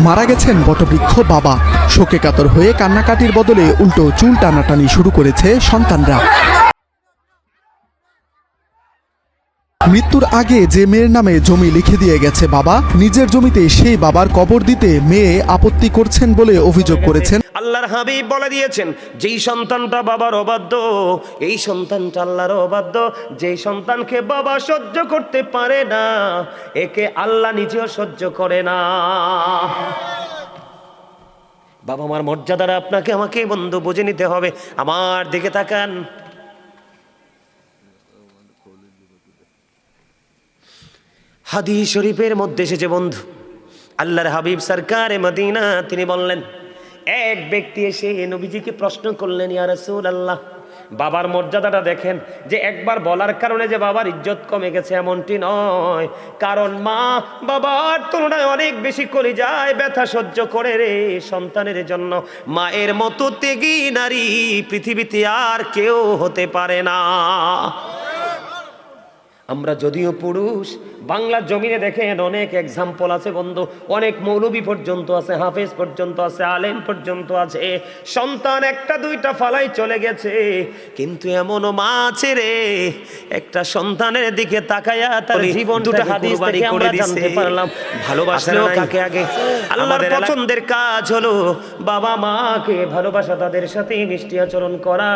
মারা গেছেন বটবৃক্ষ বাবা। শোকে কাতর হয়ে কান্নাকাটির বদলে উল্টো চুল টানাটানি শুরু করেছে সন্তানরা। মৃত্যুর আগে যে মেয়ের নামে জমি লিখে দিয়ে গেছে বাবা, নিজের জমিতে সেই বাবার কবর দিতে মেয়ে আপত্তি করছেন বলে অভিযোগ করেছেন। আল্লাহর হাবিব বলে দিয়েছেন, যেই সন্তানটা বাবার অবাধ্য এই সন্তানটা আল্লাহর অবাধ্য। যেই সন্তানকে বাবা সহ্য করতে পারে না একে আল্লাহ নিজেও সহ্য করে না। বাবা মার মর্যাদাটা আপনাকে আমাকে বন্ধু বুঝে নিতে হবে। আমার দিকে তাকান। হাদিস শরীফের মধ্যে এসেছে বন্ধু, আল্লাহর হাবিব সরকারে মদিনা তিনি বললেন, এক ব্যক্তি এসে নবীজিকে প্রশ্ন করলেন, ইয়া রাসূলুল্লাহ, বাবার মর্যাদাটা দেখেন, যে একবার বলার কারণে যে বাবার ইজ্জত কমে গেছে এমনটি নয়, কারণ মা বাবার তুলনায় অনেক বেশি কলিজায় ব্যথা সহ্য করে রে সন্তানের জন্য। মায়ের মতো ত্যাগী নারী পৃথিবীতে আর কেউ হতে পারে না। আমরা যদিও পুরুষ, বাংলা জমিনে দেখেন অনেক এক্সাম্পল আছে বন্ধু, অনেক মৌলবী পর্যন্ত আছে, হাফেজ পর্যন্ত আছে, আলেম পর্যন্ত আছে, সন্তান একটা দুইটা ফালাই চলে গেছে, কিন্তু এমনও মা আছে রে একটা সন্তানের দিকে তাকায়া তার জীবন দুটো হাদিস থেকে আমরা জানতে পারলাম ভালোবাসলেও কাকে আগে। আল্লাহর পছন্দের কাজ হলো বাবা মাকে ভালোবাসা, তাদের সাথে মিষ্টি আচরণ করা।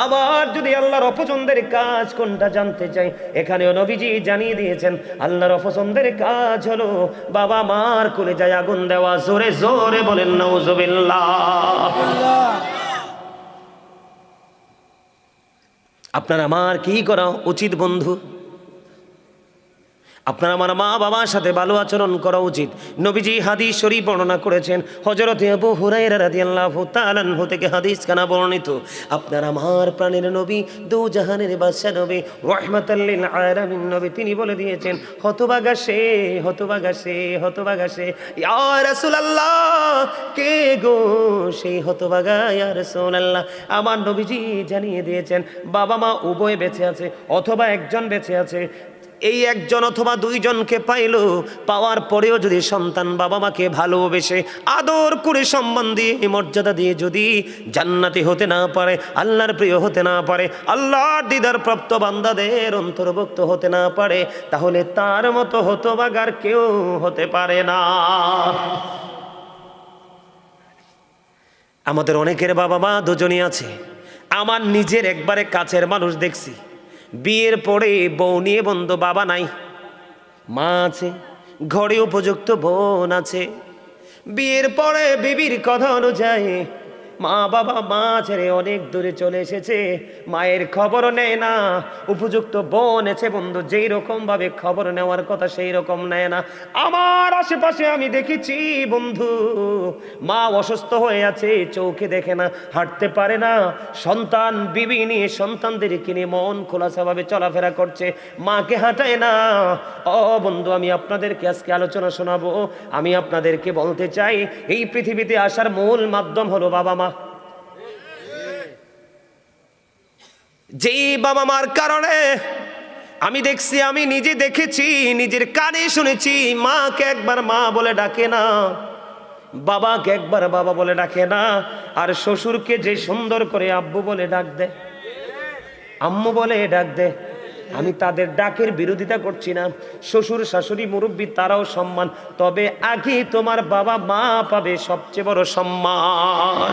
আবার যদি আল্লাহর অপছন্দের কাজ কোনটা জানতে চাই, এখানেও নবীজি জানিয়ে দিয়েছেন আল্লাহর অপছন্দের কাজ হলো বাবা মার কলিজায় আগুন দেওয়া। জোরে জোরে বলেন নাউজুবিল্লাহ। আপনার আমার কি করা উচিত বন্ধু? আপনার আমার মা বাবার সাথে ভালো আচরণ করা উচিত। নবীজি হাদিস শরীফ বর্ণনা করেছেন, হযরত আবু হুরায়রা রাদিয়াল্লাহু তাআলা আনহু থেকে হাদিস কানা বর্ণিত, আপনার আমার প্রাণের নবী, দু জাহানের বাদশা নবী, রাহমাতাল লিল আলামিন নবী, তিনি বলে দিয়েছেন, হতভাগা সে, হতভাগা সে, হতভাগা সে। ইয়া রাসূলুল্লাহ, কে গো সেই হতভাগা? ইয়া রাসূলুল্লাহ, আমার নবীজি জানিয়ে দিয়েছেন বাবা মা উভয় বেঁচে আছে অথবা একজন বেঁচে আছে। এই একজন অথবা দুইজনকে পাইলো, পাওয়ার পরেও যদি সন্তান বাবা মাকে ভালোবেসে আদর করে সম্মান দিয়ে মর্যাদা দিয়ে যদি জান্নাতি হতে না পারে, আল্লাহর প্রিয় হতে না পারে, আল্লাহর দিদার প্রাপ্ত বান্দাদের অন্তর্ভুক্ত হতে না পারে, তাহলে তার মতো হতভাগার কেউ হতে পারে না। আমাদের অনেকের বাবা মা দুজনই আছে। আমার নিজের একবারে কাছের মানুষ দেখছি, বিয়ের পরে বউ নিয়ে বন্ধু, বাবা নাই, মা আছে, ঘরে উপযুক্ত বোন আছে। বিয়ের পরে বিবির কথা অনুযায়ী মা বাবা মা ছেড়ে অনেক দূরে চলে এসেছে, মায়ের খবর নেয় না। উপযুক্ত বোন আছে বন্ধু, যেই রকম ভাবে খবর নেওয়ার কথা সেই রকম নেয় না। আমার আশেপাশে আমি দেখেছি বন্ধু, মা অসুস্থ হয়ে আছে, চোখে দেখে না, হাঁটতে পারে না, সন্তান বিবি নিয়ে সন্তানদেরকে নিয়ে মন খোলাসাভাবে চলাফেরা করছে, মাকে হাঁটায় না। ও বন্ধু, আমি আপনাদেরকে আজকে আলোচনা শোনাবো। আমি আপনাদেরকে বলতে চাই, এই পৃথিবীতে আসার মূল মাধ্যম হলো বাবা মা। যেই বাবা মার কারণে আমি দেখছি, আমি নিজে দেখেছি, নিজের কানে শুনেছি, মাকে একবার মা বলে ডাকে না, বাবাকে একবার বাবা বলে ডাকে না, আর শ্বশুরকে যে সুন্দর করে আব্বু বলে ডাক দেয়, আম্মু বলে ডাক দেয়। আমি তাদের ডাকের বিরোধিতা করছি না, শ্বশুর শাশুড়ি মুরব্বী তারাও সম্মান, তবে আগে তোমার বাবা মা পাবে সবচেয়ে বড় সম্মান।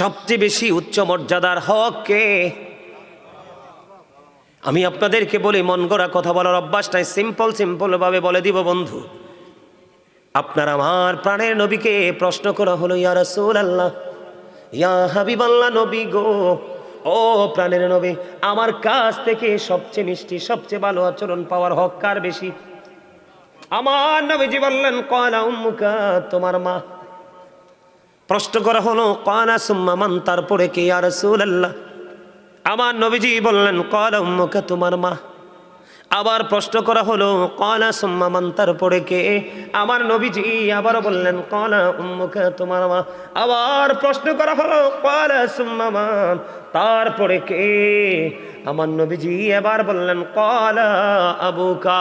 সবচেয়ে বেশি উচ্চ মর্যাদার হক কে? আমি আপনাদেরকে বলি, মন গড়া কথা বলার অভ্যাসটাই সিম্পল ভাবে বলে দিব বন্ধু। আপনার আমার প্রাণের নবীকে প্রশ্ন করা হলো, ইয়া রাসূলুল্লাহ, ইয়া হাবিবাল্লাহ, নবী গো, ও প্রাণের নবী, আমার কাছ থেকে সবচেয়ে মিষ্টি সবচেয়ে ভালো আচরণ পাওয়ার হক কার বেশি? আমার নবীজি বললেন, ক্বালা উম্মুকা, তোমার মা। প্রশ্ন করা হলো, ক্বালা সুম্মা মান, তারপরে কে ইয়া রাসূলুল্লাহ? আমার নবীজি বললেন, ক্বালা উম্মুকা, তোমার মা। আবার প্রশ্ন করা হলো, ক্বালা সুম্মা মান, তারপরে কে? আমার নবীজি আবার বললেন, ক্বালা উম্মুকা, তোমার মা। আবার প্রশ্ন করা হলো, ক্বালা সুম্মা মান, তারপরে কে? আমার নবীজি এবার বললেন, ক্বালা আবুকা।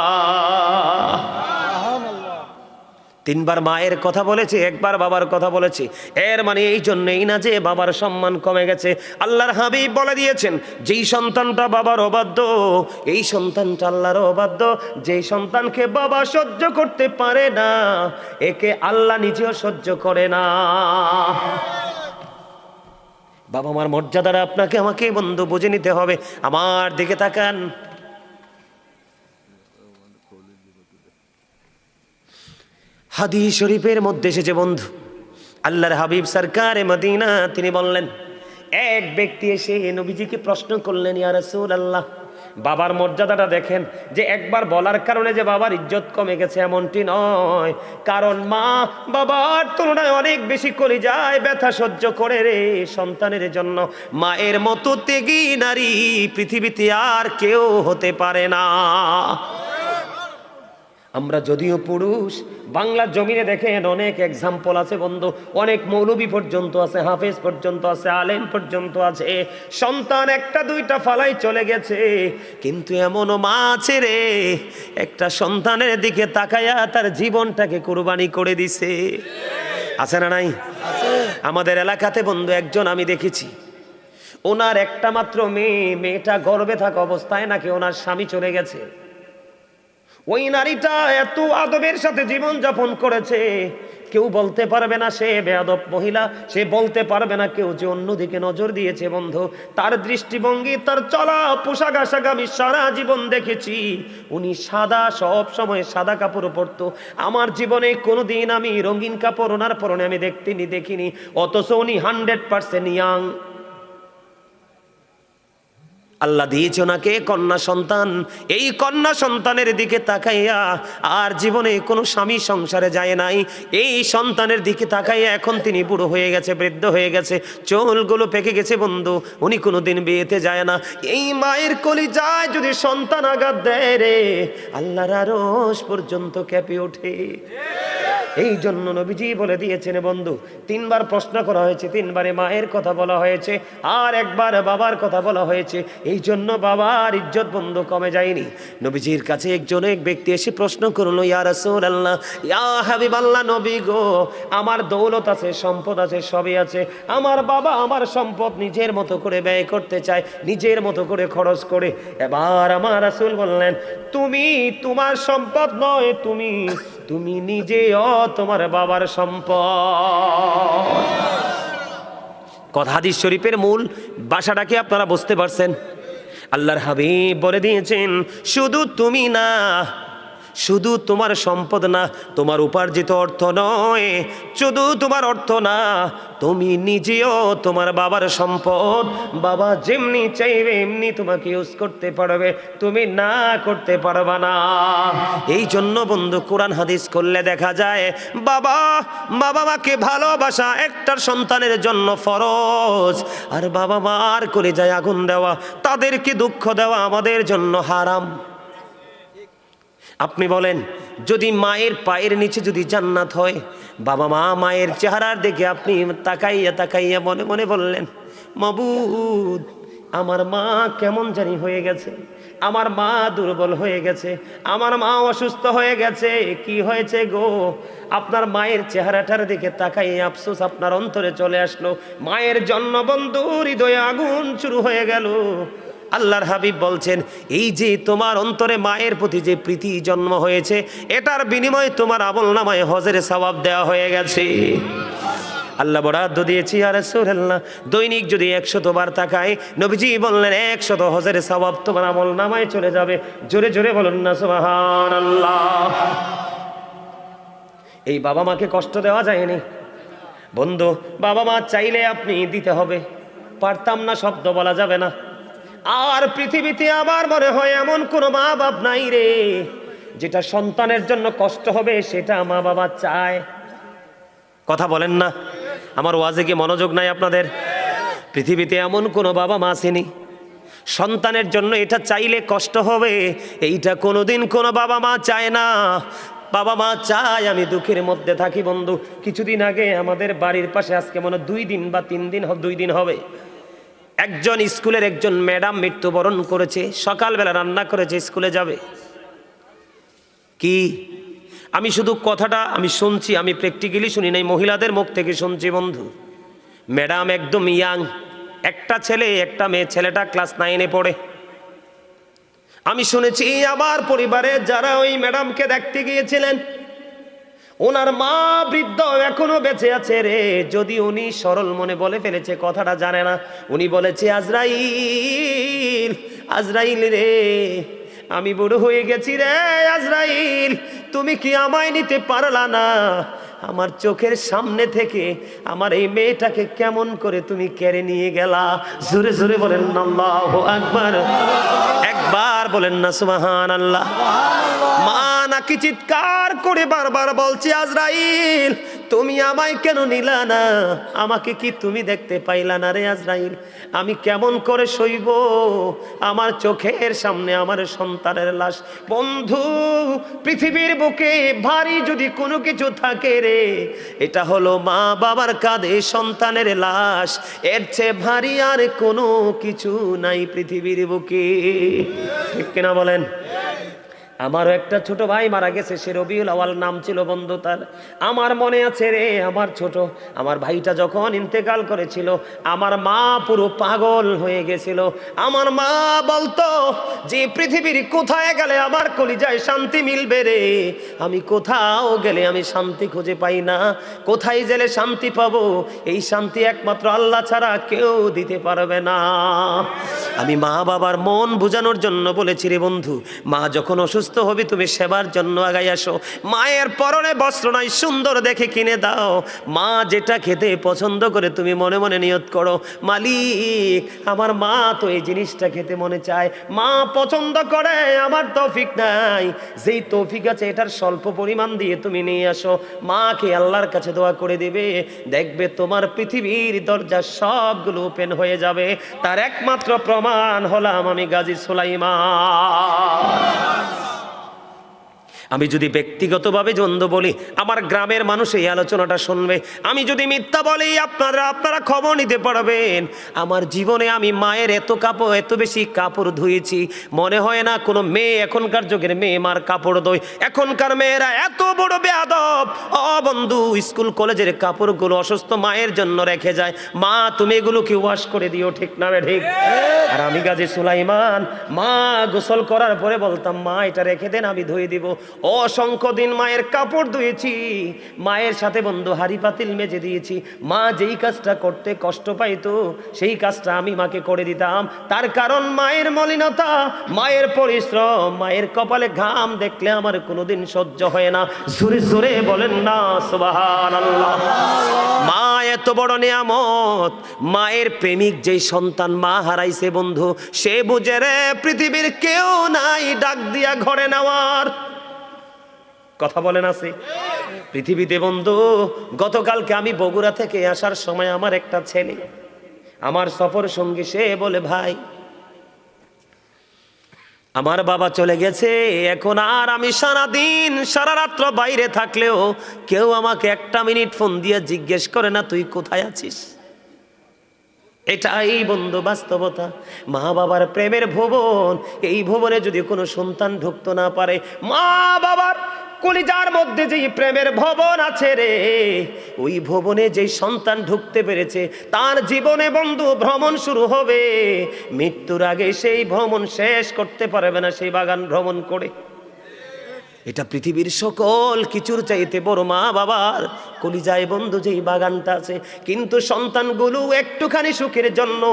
তিনবার মায়ের কথা বলেছে, একবার বাবার কথা বলেছে। এর মানে এই জন্যই না যে বাবার সম্মান কমে গেছে। আল্লাহর হাবিব বলে দিয়েছেন, যেই সন্তানটা বাবার অবাধ্য এই সন্তানটা আল্লাহর অবাধ্য। যেই সন্তানকে বাবা সহ্য করতে পারে না একে আল্লাহ নিজেও সহ্য করে না। বাবা মার মর্যাদাটা আপনাকে আমাকে বন্ধু বুঝে নিতে হবে। আমার দিকে তাকান, হাদিস শরীফের মধ্যে এসেছে বন্ধু, আল্লাহর হাবিব সরকারে মদিনা তিনি বললেন, এক ব্যক্তি এসে নবীজিকে প্রশ্ন করলেন, ইয়া রাসূলুল্লাহ, বাবার মর্যাদাটা দেখেন, যে একবার বলার কারণে যে বাবার ইজ্জত কমে গেছে এমনটি নয়, কারণ মা বাবার তুলনায় অনেক বেশি কলিজায় ব্যথা সহ্য করে রে সন্তানের জন্য। মায়ের মতো ত্যাগী নারী পৃথিবীতে আর কেউ হতে পারে না। আমরা যদিও পুরুষ, বাংলার জমিনে দেখেন অনেক এক্সাম্পল আছে বন্ধু, অনেক মৌলবী পর্যন্ত আছে, হাফেজ পর্যন্ত আছে, আলেম পর্যন্ত আছে, সন্তান একটা দুইটা ফালাই চলে গেছে, কিন্তু এমনও মা আছে রে একটা সন্তানের দিকে তাকায়া তার জীবনটাকে কুরবানি করে দিছে। আছে না নাই? আমাদের এলাকাতে বন্ধু একজন আমি দেখেছি, ওনার একটা মাত্র মেয়েটা গর্ভে থাকা অবস্থায় নাকি ওনার স্বামী চলে গেছে। ওই নারীটা এত আদবের সাথে জীবন যাপন করেছে, কেউ বলতে পারবে না সে বেয়াদব মহিলা, সে বলতে পারবে না কেউ যে অন্যদিকে নজর দিয়েছে বন্ধু। তার দৃষ্টিভঙ্গি, তার চলা পোশাক আশাক আমি সারা জীবন দেখেছি। উনি সাদা, সব সময় সাদা কাপড় পরতো। আমার জীবনে কোনোদিন আমি রঙিন কাপড় ওনার পরনে আমি দেখিনি, অথচ উনি 100% ইয়াং। আল্লাহ দিয়েছে ওনাকে কন্যা সন্তান, এই কন্যা সন্তানের দিকে তাকাইয়া আর জীবনে কোনো স্বামী সংসারে যায় নাই। এই সন্তানের দিকে তাকাইয়া এখন তিনি বুড়ো হয়ে গেছে, বৃদ্ধ হয়ে গেছে, চুলগুলো পেকে গেছে বন্ধু, উনি কোনোদিন বিয়েতে যায় না। এই মায়ের কলিজায় যদি সন্তান আঘাত দেয় রে, আল্লাহর আরশ পর্যন্ত কেঁপে ওঠে। এই জন্য নবীজি বলে দিয়েছেন বন্ধু, তিনবার প্রশ্ন করা হয়েছে, তিনবারে মায়ের কথা বলা হয়েছে, আর একবার বাবার কথা বলা হয়েছে। এই জন্য বাবার ইজ্জত বন্ধু কমে যায়নি। নবীজির কাছে এক ব্যক্তি এসে প্রশ্ন করলো, ইয়া রাসূলুল্লাহ, ইয়া হাবিবাল্লাহ, নবী গো, আমার দৌলত আছে, সম্পদ আছে, সবই আছে, আমার বাবা আমার সম্পদ নিজের মতো করে ব্যয় করতে চায়, নিজের মতো করে খরচ করে। এবার আমার রাসূল বললেন, তুমি তোমার সম্পদ নয়, তুমি নিজেও তোমার বাবার সম্পদ। কথা হাদিস শরীফের মূল ভাষাটা কি আপনারা বুঝতে পারছেন? আল্লাহর হাবিব বলে দিয়েছেন, শুধু তুমি না, শুধু তোমার সম্পদ না, তোমার উপার্জিত অর্থ নয়, শুধু তোমার অর্থ না, তুমি নিজেও তোমার বাবার সম্পদ। বাবা যেমনি চাইবে এমনি তোমাকে ইউজ করতে পারবে, তুমি না করতে পারবা না। এই জন্য বন্ধু কোরআন হাদিস করলে দেখা যায় বাবা মাকে ভালোবাসা একটার সন্তানের জন্য ফরজ, আর বাবা মার করে যায় আগুন দেওয়া, তাদেরকে দুঃখ দেওয়া আমাদের জন্য হারাম। আপনি বলেন, যদি মায়ের পায়ের নিচে যদি জান্নাত হয়, বাবা মায়ের চেহারার দিকে আপনি তাকাইয়া মনে মনে বললেন, মাবুদ আমার মা কেমন জানি হয়ে গেছে, আমার মা দুর্বল হয়ে গেছে, আমার মা অসুস্থ হয়ে গেছে, কি হয়েছে গো? আপনার মায়ের চেহারাটার দিকে তাকাইয়ে আফসোস আপনার অন্তরে চলে আসলো, মায়ের জন্য বন্ধু হৃদয়ে আগুন শুরু হয়ে গেল। আল্লাহর হাবিব বলছেন, এই যে তোমার অন্তরে মায়ের প্রতি যে প্রীতি জন্ম হয়েছে, এটার বিনিময়ে তোমার আমলনামায় হজের সওয়াব দেওয়া হয়ে গেছে। আল্লাহ বরাদ্দ দিয়েছি, ইয়া রাসূলুল্লাহ, দৈনিক যদি 100 বার তাকায়, নবীজি বললেন 100 হজের সওয়াব তোমার আমলনামায় চলে যাবে। জোরে জোরে বলুন না সুবহানাল্লাহ। এই বাবা মাকে কষ্ট দেওয়া যায়নি বন্ধু, বাবা মা চাইলে আপনি দিতে হবে, পারতাম না শব্দ বলা যাবে না। আর পৃথিবীতে আমার মনে হয় এমন কোনো মা বাপ নাই রে যেটা সন্তানের জন্য কষ্ট হবে সেটা মা বাবা চায়। কথা বলেন না, আমার ওয়াজে কি মনোযোগ নাই আপনাদের? পৃথিবীতে এমন কোনো বাবা মা আসেনি সন্তানের জন্য এটা চাইলে কষ্ট হবে, এইটা কোনোদিন কোনো বাবা মা চায় না। বাবা মা চায় আমি দুঃখের মধ্যে থাকি বন্ধু। কিছুদিন আগে আমাদের বাড়ির পাশে, আজকে মনে 2 দিন বা 3 দিন, 2 দিন হবে, একজন স্কুলের একজন ম্যাডাম মৃত্যুবরণ করেছে। সকালবেলা রান্না করেছে, স্কুলে যাবে, কি আমি শুধু কথাটা আমি শুনছি, আমি প্র্যাকটিক্যালি শুনি নাই, মহিলাদের মুখ থেকে শুনছি বন্ধু। ম্যাডাম একদম ইয়াং, একটা ছেলে একটা মেয়ে, ছেলেটা ক্লাস 9-এ পড়ে। আমি শুনেছি আমার পরিবারে যারা ওই ম্যাডামকে দেখতে গিয়েছিলেন, ওনার মা বৃদ্ধ এখনো বেঁচে আছে রে। যদি উনি সরল মনে বলে ফেলেছে, কথাটা জানে না, উনি বলেছে আজরাইল, আজরাইল রে, আমি বুড়ো হয়ে গেছি রে আজরাইল, তুমি কি আমায় নিতে পারলা না? আমার চোখের সামনে থেকে আমার এই মেয়েটাকে কেমন করে তুমি কেড়ে নিয়ে গেলা? জোরে জোরে বলেন না আল্লাহু আকবার, একবার বলেন না সুবহানাল্লাহ। মা নাকি চিৎকার করে বারবার বলছে আজরাইল, তুমি আমায় কেন নিলা না? আমাকে কি তুমি দেখতে পাইলা না রে আজরাইল? আমি কেমন করে সইব? আমার চোখের সামনে আমার সন্তানের লাশ। বন্ধু, পৃথিবীর বুকে ভারী যদি কোনো কিছু থাকে রে, এটা হলো মা বাবার কাঁধে সন্তানের লাশ। এর চেয়ে ভারী আর কোনো কিছু নাই পৃথিবীর বুকে, ঠিক কিনা বলেন? আমারও একটা ছোট ভাই মারা গেছে, সে রবিউল আওয়াল নাম ছিল বন্ধু তার। আমার মনে আছে রে, আমার ভাইটা যখন ইন্তেকাল করেছিল, আমার মা পুরো পাগল হয়ে গেছিল। আমার মা বলতো যে পৃথিবীর কোথায় গেলে আমার কলিজায় শান্তি মিলবে রে, আমি কোথাও গেলে আমি শান্তি খুঁজে পাই না। কোথায় গেলে শান্তি পাবো? এই শান্তি একমাত্র আল্লাহ ছাড়া কেউ দিতে পারবে না। আমি মা বাবার মন বোঝানোর জন্য বলেছি রে বন্ধু, মা যখন অসুস্থ হবে তুমি সেবার জন্য আগাই আসো। মায়ের পরনে বস্ত্র নাই, সুন্দর দেখে কিনে দাও। মা যেটা খেতে পছন্দ করে তুমি মনে মনে নিয়ত করো, মালিক আমার মা তো এই জিনিসটা খেতে মনে চায়, মা পছন্দ করে, আমার তৌফিক নাই, যেই তৌফিক আছে এটার স্বল্প পরিমাণ দিয়ে তুমি নিয়ে আসো। মাকে আল্লাহর কাছে দোয়া করে দিবে, দেখবে তোমার পৃথিবীর দরজা সবগুলো ওপেন হয়ে যাবে। তার একমাত্র প্রমাণ হলাম আমি গাজী সুলাইমান। আমি যদি ব্যক্তিগতভাবে দ্বন্দ্ব বলি, আমার গ্রামের মানুষ এই আলোচনাটা শুনবে। আমি যদি মিথ্যা বলি, আপনারা খবর নিতে পারবেন। আমার জীবনে আমি মায়ের এত বেশি কাপড় ধুয়েছি, মনে হয় না কোনো মেয়ে, এখনকার যুগের মেয়ে মার কাপড় ধোয়। এখনকার মেয়েরা এত বড় বেয়াদব। বন্ধু, স্কুল কলেজের কাপড়গুলো অসুস্থ মায়ের জন্য রেখে যায়। মা তুমি এগুলোকে ওয়াশ করে দিও, ঠিক না ঠিক? আর আমি গাজী সুলাইমান, মা গোসল করার পরে বলতাম, মা এটা রেখে দেন, আমি ধুয়ে দিব। অসংখ্য দিন মায়ের কাপড় ধুয়েছি, মায়ের সাথে বন্ধু হাড়ি পাতিল মেজে দিয়েছি। মা যেই কাজটা করতে কষ্ট পাইতো সেই কাজটা আমি মাকে করে দিতাম। তার কারণ মায়ের মলিনতা, মায়ের পরিশ্রম, মায়ের কপালে ঘাম দেখলে আমার কোনোদিন সহ্য হয় না। জোরে জোরে বলেন না সুবহানাল্লাহ। মা এত বড় নিয়ামত, মায়ের প্রেমিক যেই সন্তান মা হারাইছে বন্ধু, সে বুঝে রে পৃথিবীর কেউ নাই ডাক দিয়া ঘরে নেওয়ার। কথা বলেন আছে পৃথিবীতে বন্ধু। গতকালকে আমি বগুড়া থেকে আসার সময় আমার একটা ছেলে, আমার সফর সঙ্গী, সে বলে, ভাই আমার বাবা চলে গেছে, এখন আর আমি সারাদিন সারা রাত্র বাইরে থাকলেও কেউ আমাকে একটা মিনিট ফোন দিয়ে জিজ্ঞেস করে না তুই কোথায় আছিস। এটাই বন্ধু বাস্তবতা। মা বাবার প্রেমের ভুবন, এই ভুবনে যদি কোনো সন্তান ঢুকতে না পারে, মা বাবার কলিজার মধ্যে যেই প্রেমের ভবন আছে রে, ওই ভবনে যেই সন্তান ঢুকতে পেরেছে তার জীবনে বন্ধু ভ্রমণ শুরু হবে। মৃত্যুর আগে সেই ভ্রমণ শেষ করতে পারবে না সেই বাগান ভ্রমণ করে। এটা পৃথিবীর সকল কিছুর চাইতে বড় মা বাবার কলিজায় বন্ধু যেই বাগানটা আছে। কিন্তু সন্তানগুলো একটুখানি সুখের জন্য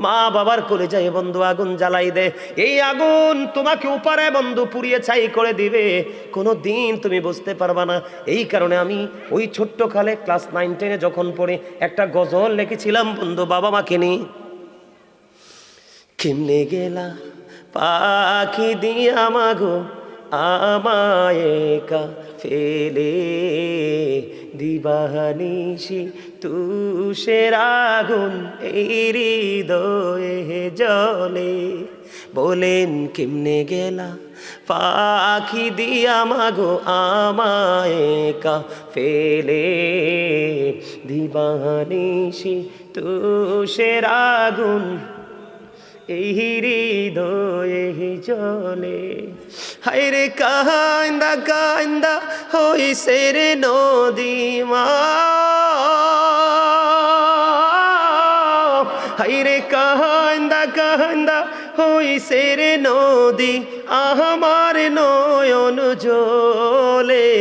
মা বাবার কলিজায় বন্ধু আগুন জ্বালাই দেয়। এই আগুন তোমাকে উপরে বন্ধু পুড়িয়ে ছাই করে দিবে, কোনো দিন তুমি বুঝতে পারবা না। এই কারণে আমি ওই ছোট্ট কালে ক্লাস 9-10-এ যখন পড়ে একটা গজল লিখেছিলাম বন্ধু বাবা মাকে নিয়ে। কেমনে গেলা পাখি দিয়া মাগো আমায় একা ফেলে, দিবানিশি তুষের আগুন এই হৃদয়ে জ্বলে। বলেন কেমনে গেলা পাখি দিয়া মাগো আমায় একা ফেলে, দিবানিশি তুষের আগুন এই হৃদয়ে জ্বলে। হায়রে কান্দা কান্দা হইছে রে নদী মা, হায়রে কান্দা কান্দা হইছে রে নদী আমার নয়ন জলে,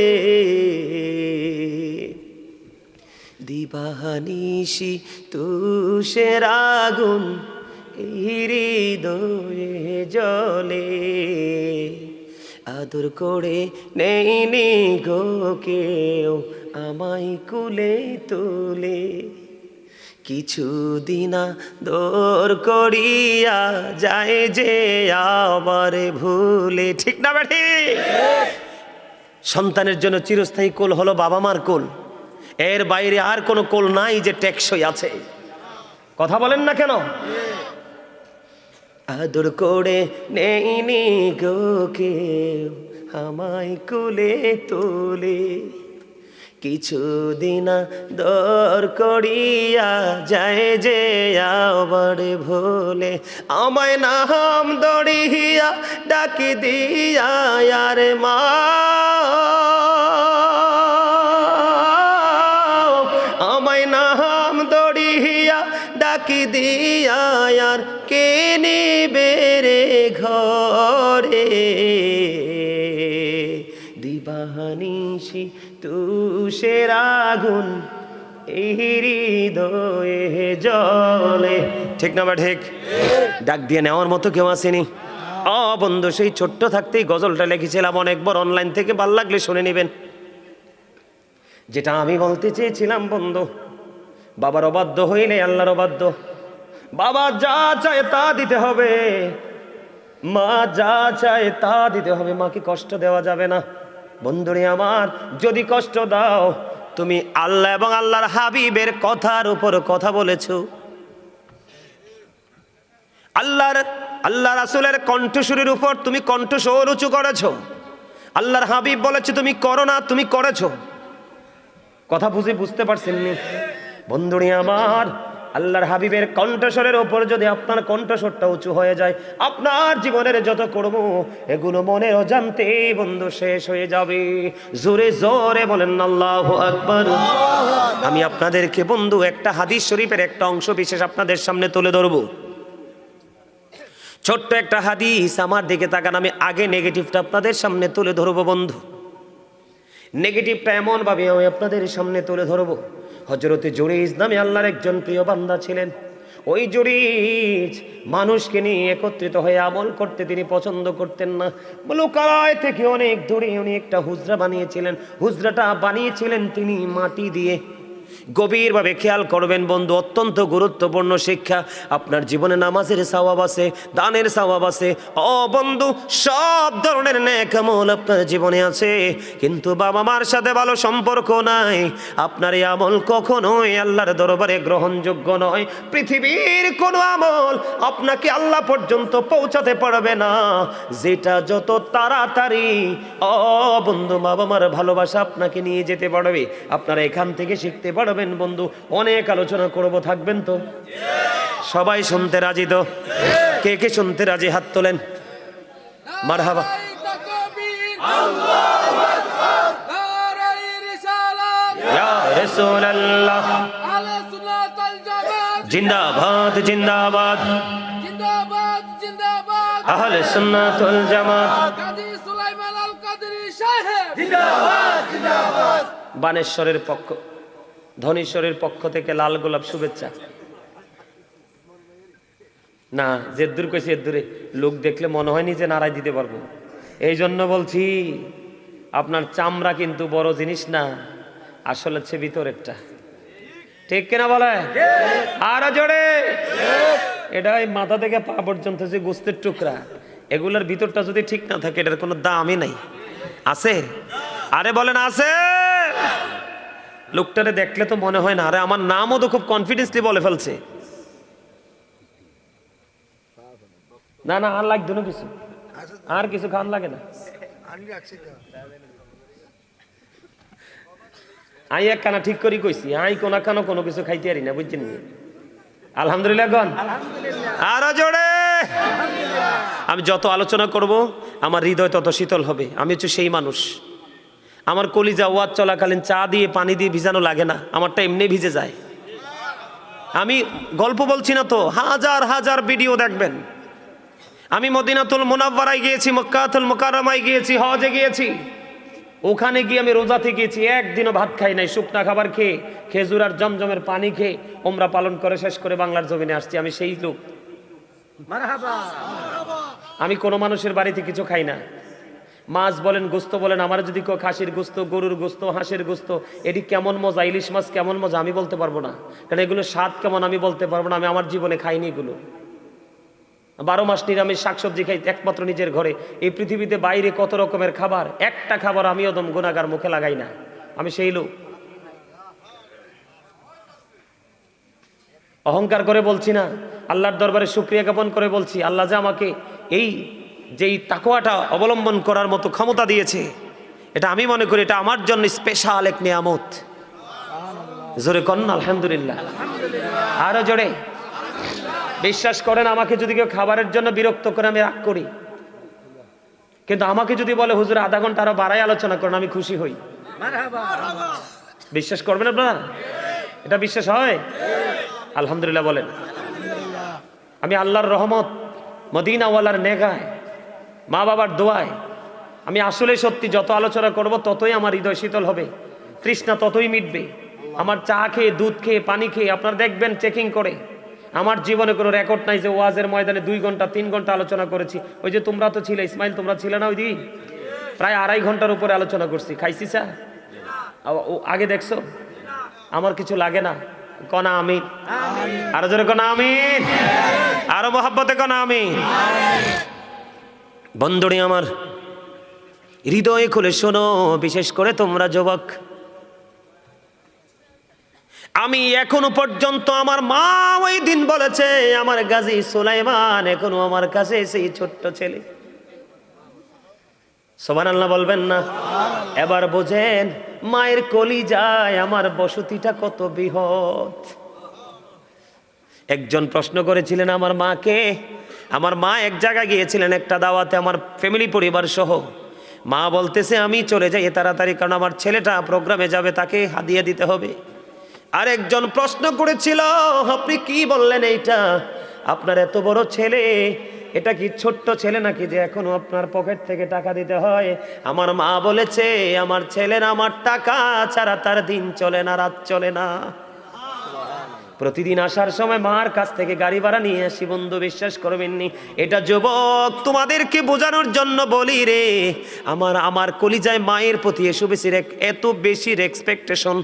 দিবানিশি তুষের আগুন হৃদয়ে জলে, আদর করে নেইনি গো কেউ আমায় কুলে তুলে, কিছুদিন দোর করিয়া যায় যে আবার ভুলে। ঠিক না বেঠি? সন্তানের জন্য চিরস্থায়ী কোল হলো বাবা মার কোল, এর বাইরে আর কোনো কোল নাই যে টেকসই আছে। কথা বলেন না কেন? আদর করে নেইনি গো কেউ আমায় কুলে তুলে, কিছুদিন দর করিয়া যায় যে আবার ভুলে, আমায় নাম দড়িয়া ডাকি দিয়া আর মা, আমায় নাম দড়িয়া ডাকি দিয়া আর কে নিবে রে ঘরে, দিবানিশি তুষের আগুন এই হৃদয়ে জলে। ঠিক না বা ঠিক? ডাক দিয়ে নেওয়ার মতো কেউ আসেনি। বন্ধু, সেই ছোট্ট থাকতেই গজলটা লিখেছিলাম, অনেকবার অনলাইন থেকে ভাল লাগলে শুনে নেবেন। যেটা আমি বলতে চেয়েছিলাম বন্ধু, বাবার অবাধ্য হইলে আল্লাহর অবাধ্য। বাবা যা চায় তা দিতে হবে, মা যা চায় তা দিতে হবে, মাকে কষ্ট দেওয়া যাবে না। বন্ধুরে আমার, যদি কষ্ট দাও তুমি আল্লাহ এবং আল্লাহর হাবিবের কথার উপর কথা বলেছো, আল্লাহ রাসূলের কণ্ঠস্বরের উপর তুমি কণ্ঠস্বর উঁচু করেছো, আল্লাহর হাবিব বলেছে তুমি করো না, তুমি করেছো। কথা বুঝতে পারছেন নি? বন্ধুরে আমার, আল্লাহর হাবিবের কণ্ঠস্বরের ওপর যদি আপনার কণ্ঠস্বরটা উঁচু হয়ে যায়, আপনার জীবনের যত কর্ম এগুলো মনের অজান্তে বন্ধু শেষ হয়ে যাবে। জোরে জোরে বলেন আল্লাহু আকবার। আমি আপনাদেরকে বন্ধু একটা হাদিস শরীফের একটা অংশ বিশেষ আপনাদের সামনে তুলে ধরবো। ছোট্ট একটা হাদিস, আমার দিকে তাকান, আমি আগে নেগেটিভটা আপনাদের সামনে তুলে ধরবো বন্ধু। নেগেটিভটা এমন ভাবে আমি আপনাদের সামনে তুলে ধরবো। হযরতে জুরাইজ নামে আল্লাহর একজন প্রিয় বান্দা ছিলেন। ওই জুরাইজ মানুষকে নিয়ে একত্রিত হয়ে আমল করতে তিনি পছন্দ করতেন না। লোকালয় থেকে অনেক দূরে উনি একটা হুজরা বানিয়েছিলেন। হুজরাটা বানিয়েছিলেন তিনি মাটি দিয়ে। গভীরভাবে খেয়াল করবেন বন্ধু, অত্যন্ত গুরুত্বপূর্ণ শিক্ষা। আপনার জীবনে নামাজের সওয়াব আছে, দানের সওয়াব আছে। বন্ধু, সব ধরনের নেক আমল আপনার জীবনে আছে, কিন্তু বাবা মার সাথে ভালো সম্পর্ক নাই। আপনার এই আমল কখনোই আল্লাহর দরবারে গ্রহণযোগ্য নয়। পৃথিবীর কোনো আমল আপনাকে আল্লাহ পর্যন্ত পৌঁছাতে পারবে না, যেটা যত তাড়াতাড়ি বন্ধু বাবা মার ভালোবাসা আপনাকে নিয়ে যেতে পারবে। আপনারা এখান থেকে শিখতে পারবেন বন্ধু। অনেক আলোচনা করব, থাকবেন তো? সবাই শুনতে রাজি তো? কে কে শুনতে রাজি হাত তোলেন। মারহাবা। ইয়া রাসূলুল্লাহ জিন্দাবাদ জিন্দাবাদ আহলে সুন্নাত ওয়াল জামাত বানেশ্বরের পক্ষ, ধনেশ্বরের পক্ষ থেকে লাল গোলাপ শুভেচ্ছা। না, যে দূর কইছি এর দূরে লোক দেখলে মনে হয় নিজে নাড়াই দিতে পারবো। এই জন্য বলছি, আপনার চামড়া কিন্তু বড় জিনিস না, আসলে হচ্ছে ভিতরেরটা। ঠিক কিনা বলে? আরো জোরে। এটা এই মাথা থেকে পা পর্যন্ত যে গোস্তের টুকরা, এগুলোর ভিতরটা যদি ঠিক না থাকে এটার কোনো দামই নাই। আছে? আরে বলেন আছে? লোকটারে দেখলে তো মনে হয় না, আরে আমার নামও তো খুব কনফিডেন্সলি বলে ফেলছে। না না, আর লাগতো না কিছু, আর কিছু খান লাগে না। আই এক কানা ঠিক করি কইছি, আই কোনা খানো কোনো কিছু খাইতে পারি না, বুঝছেন? আলহামদুলিল্লাহ গন, আরো জোরে আমি যত আলোচনা করব আমার হৃদয় তত শীতল হবে। আমি হচ্ছে সেই মানুষ, আমার কলিজা ওয়াজ চলাকালীন চা দিয়ে পানি দিয়ে ভিজানো লাগে না, আমারটা এমনি ভিজে যায়। আমি গল্প বলছি না তো, হাজার হাজার ভিডিও দেখবেন। আমি মদিনাতুল মুনাওয়ারায় গিয়েছি, মক্কাতুল মুকাররমায় গিয়েছি, হজে গিয়েছি। ওখানে গিয়ে আমি রোজাতে গিয়েছি, একদিনও ভাত খাই নাই, শুকনা খাবার খেয়ে খেজুর আর জমজমের পানি খেয়ে ওমরা পালন করে শেষ করে বাংলার জমিনে আসছি। আমি সেই লোক। আমি কোনো মানুষের বাড়িতে কিছু খাই না। মাছ বলেন, গোস্ত বলেন, আমার যদি কেউ খাসির গোস্ত, গরুর গোস্ত, হাঁসের গোস্ত, এটি কেমন মজা, ইলিশ মাছ কেমন মজা আমি বলতে পারবো না, কারণ এগুলো স্বাদ কেমন আমি বলতে পারবো না। আমি আমার জীবনে খাইনি এগুলো। 12 মাস নিরামিষ শাকসবজি খাই একমাত্র নিজের ঘরে। এই পৃথিবীতে বাইরে কত রকমের খাবার, একটা খাবার আমিও দম গুনাহগার মুখে লাগাই না। আমি সেই লোক। অহংকার করে বলছি না, আল্লাহর দরবারে শুকরিয়া জ্ঞাপন করে বলছি, আল্লাহ যে আমাকে এই যেই তাকওয়াটা অবলম্বন করার মতো ক্ষমতা দিয়েছে, এটা আমি মনে করি এটা আমার জন্য স্পেশাল এক নিয়ামত। জোরে কন্যা আলহামদুলিল্লাহ, আরো জোরে। বিশ্বাস করেন, আমাকে যদি কেউ খাবারের জন্য বিরক্ত করে আমি রাগ করি, কিন্তু আমাকে যদি বলে হুজুর আধা ঘন্টা আরো বাড়াই আলোচনা করেন, আমি খুশি হই। বিশ্বাস করবেন আপনারা? এটা বিশ্বাস হয়? আলহামদুলিল্লাহ বলেন। আমি আল্লাহর রহমত, মদিনাওয়ালার নেগায়, মা বাবার দোয়ায় আমি আসলে সত্যি যত আলোচনা করব ততই আমার হৃদয় শীতল হবে, তৃষ্ণা ততই মিটবে। আমার চা খেয়ে, দুধ খেয়ে, পানি খেয়ে, আপনারা দেখবেন চেকিং করে, আমার জীবনে কোনো রেকর্ড নাই যে ওয়াজের ময়দানে 2 ঘন্টা 3 ঘন্টা আলোচনা করেছি। ওই যে তোমরা তো ছিলে, ইসমাইল তোমরা ছিলে না ওই দিন, প্রায় 2.5 ঘন্টার উপরে আলোচনা করছি। খাইছি চা আগে দেখছো? আমার কিছু লাগে না। কনা আমিন, আরো জোরে কনা আমিন, আরো মহাব্বতে কনা আমিন। বন্ধুরে আমার, হৃদয়ে খুলে শোনো, বিশেষ করে তোমরা যুবক। আমি এখনো পর্যন্ত, আমার মা ওই দিন বলেছে, আমার গাজী সুলাইমান এখনো আমার কাছে সেই ছোট্ট ছেলে। সুবহানাল্লাহ বলবেন না? এবার বোঝেন মায়ের কলিজায় আমার বসতিটা কত বৃহৎ। একজন প্রশ্ন করেছিলেন আমার মাকে, আমার মা এক জায়গায় গিয়েছিলেন একটা দাওয়াতে আমার ফ্যামিলি পরিবার সহ। মা বলতেছে আমি চলে যাই তাড়াতাড়ি, কারণ আমার ছেলেটা প্রোগ্রামে যাবে, তাকে হাদিয়া দিতে হবে। আর একজন প্রশ্ন করেছিল, আপনি কি বললেন এইটা? আপনার এত বড় ছেলে, এটা কি ছোট্ট ছেলে নাকি যে এখনো আপনার পকেট থেকে টাকা দিতে হয়? আমার মা বলেছে, আমার ছেলের আমার টাকা ছাড়া তার দিন চলে না, রাত চলে না। প্রতিদিন আসার সময় মার কাছ থেকে গাড়ি ভাড়া নিয়ে আসি। বন্ধু বিশ্বাস করবেননি, এটা যুবক তোমাদেরকে বোঝানোর জন্য বলি রে। আমার কলিজায় মায়ের প্রতি এত বেশি রেসপেক্টেশন।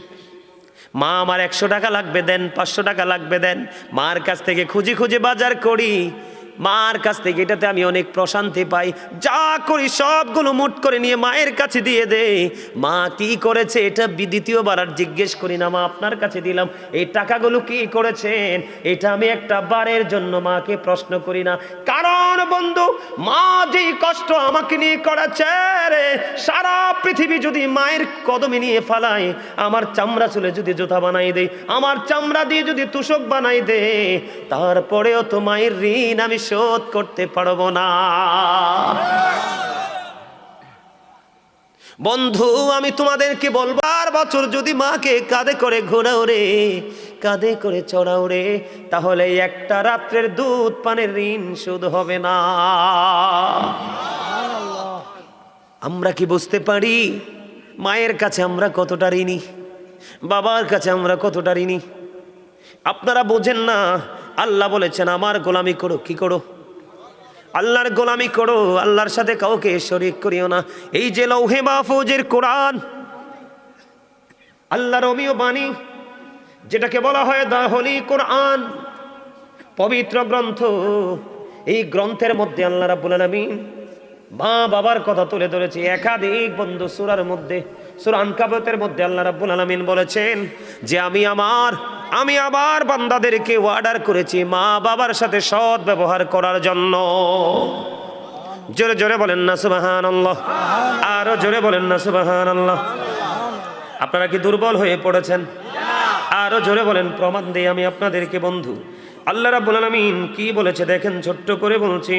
মা আমার 100 টাকা লাগবে দেন, 500 টাকা লাগবে দেন, মার কাছ থেকে খুঁজে খুঁজে বাজার করি। মার কাছ থেকে এটাতে আমি অনেক প্রশান্তি পাই। যা করি সবগুলো মুট করে নিয়ে মায়ের কাছে দিয়ে দে। মা কি করেছে এটা দ্বিতীয়বার আর জিজ্ঞেস করি না, মা আপনার কাছে দিলাম, এই টাকাগুলো কি করেছেন, এটা আমি একটা বারের জন্য মাকে প্রশ্ন করি না। কারণ বন্ধু, মা যেই কষ্ট আমাকে নিয়ে করেছে রে, সারা পৃথিবী যদি মায়ের কদমে নিয়ে ফালাই, আমার চামড়া চুলে যদি জুতা বানাই দেই, আমার চামড়া দিয়ে যদি তুষক বানাই দে, তারপরেও তো মায়ের ঋণ আমি শোধ করতে পারবো না। বন্ধু আমি তোমাদেরকে বলবো, আর বছর যদি মাকে কাঁধে করে ঘোরাও রে, কাঁধে করে চড়াও রে, তাহলে একটা রাত্রের দুধ পানের ঋণ শোধ হবে না। আমরা কি বুঝতে পারি মায়ের কাছে আমরা কতটা ঋণী, বাবার কাছে আমরা কতটা ঋণী? আপনারা বোঝেন না, আল্লাহ বলেছেন আমার গোলামি করো। কি করো? আল্লাহর গোলামি করো, আল্লাহর সাথে কাউকে শরীক করিও না। এই যে লৌহে মাহফুজের কোরআন, আল্লাহর অমীয় বাণী, যেটাকে বলা হয় দা হোলি কোরআন, পবিত্র গ্রন্থ, এই গ্রন্থের মধ্যে আল্লাহ রাব্বুল আলামিন মা বাবার কথা তুলে ধরেছে একাধিক। বন্ধু সূরার মধ্যে, সূরা আনকাবুতের মধ্যে আল্লাহ রাব্বুল আলামিন বলেছেন যে আমি আমার বান্দাদেরকে অর্ডার করেছি মা বাবার সাথে সৎ ব্যবহার করার জন্য। জোরে জোরে বলেন না সুবহানাল্লাহ, আরো জোরে বলেন না সুবহানাল্লাহ। আপনারা কি দুর্বল হয়ে পড়েছেন? আরো জোরে বলেন, প্রমাণ দিই আমি আপনাদেরকে। বন্ধু আল্লাহ রাব্বুল আলামিন কি বলেছে দেখেন, ছোট্ট করে বলছি,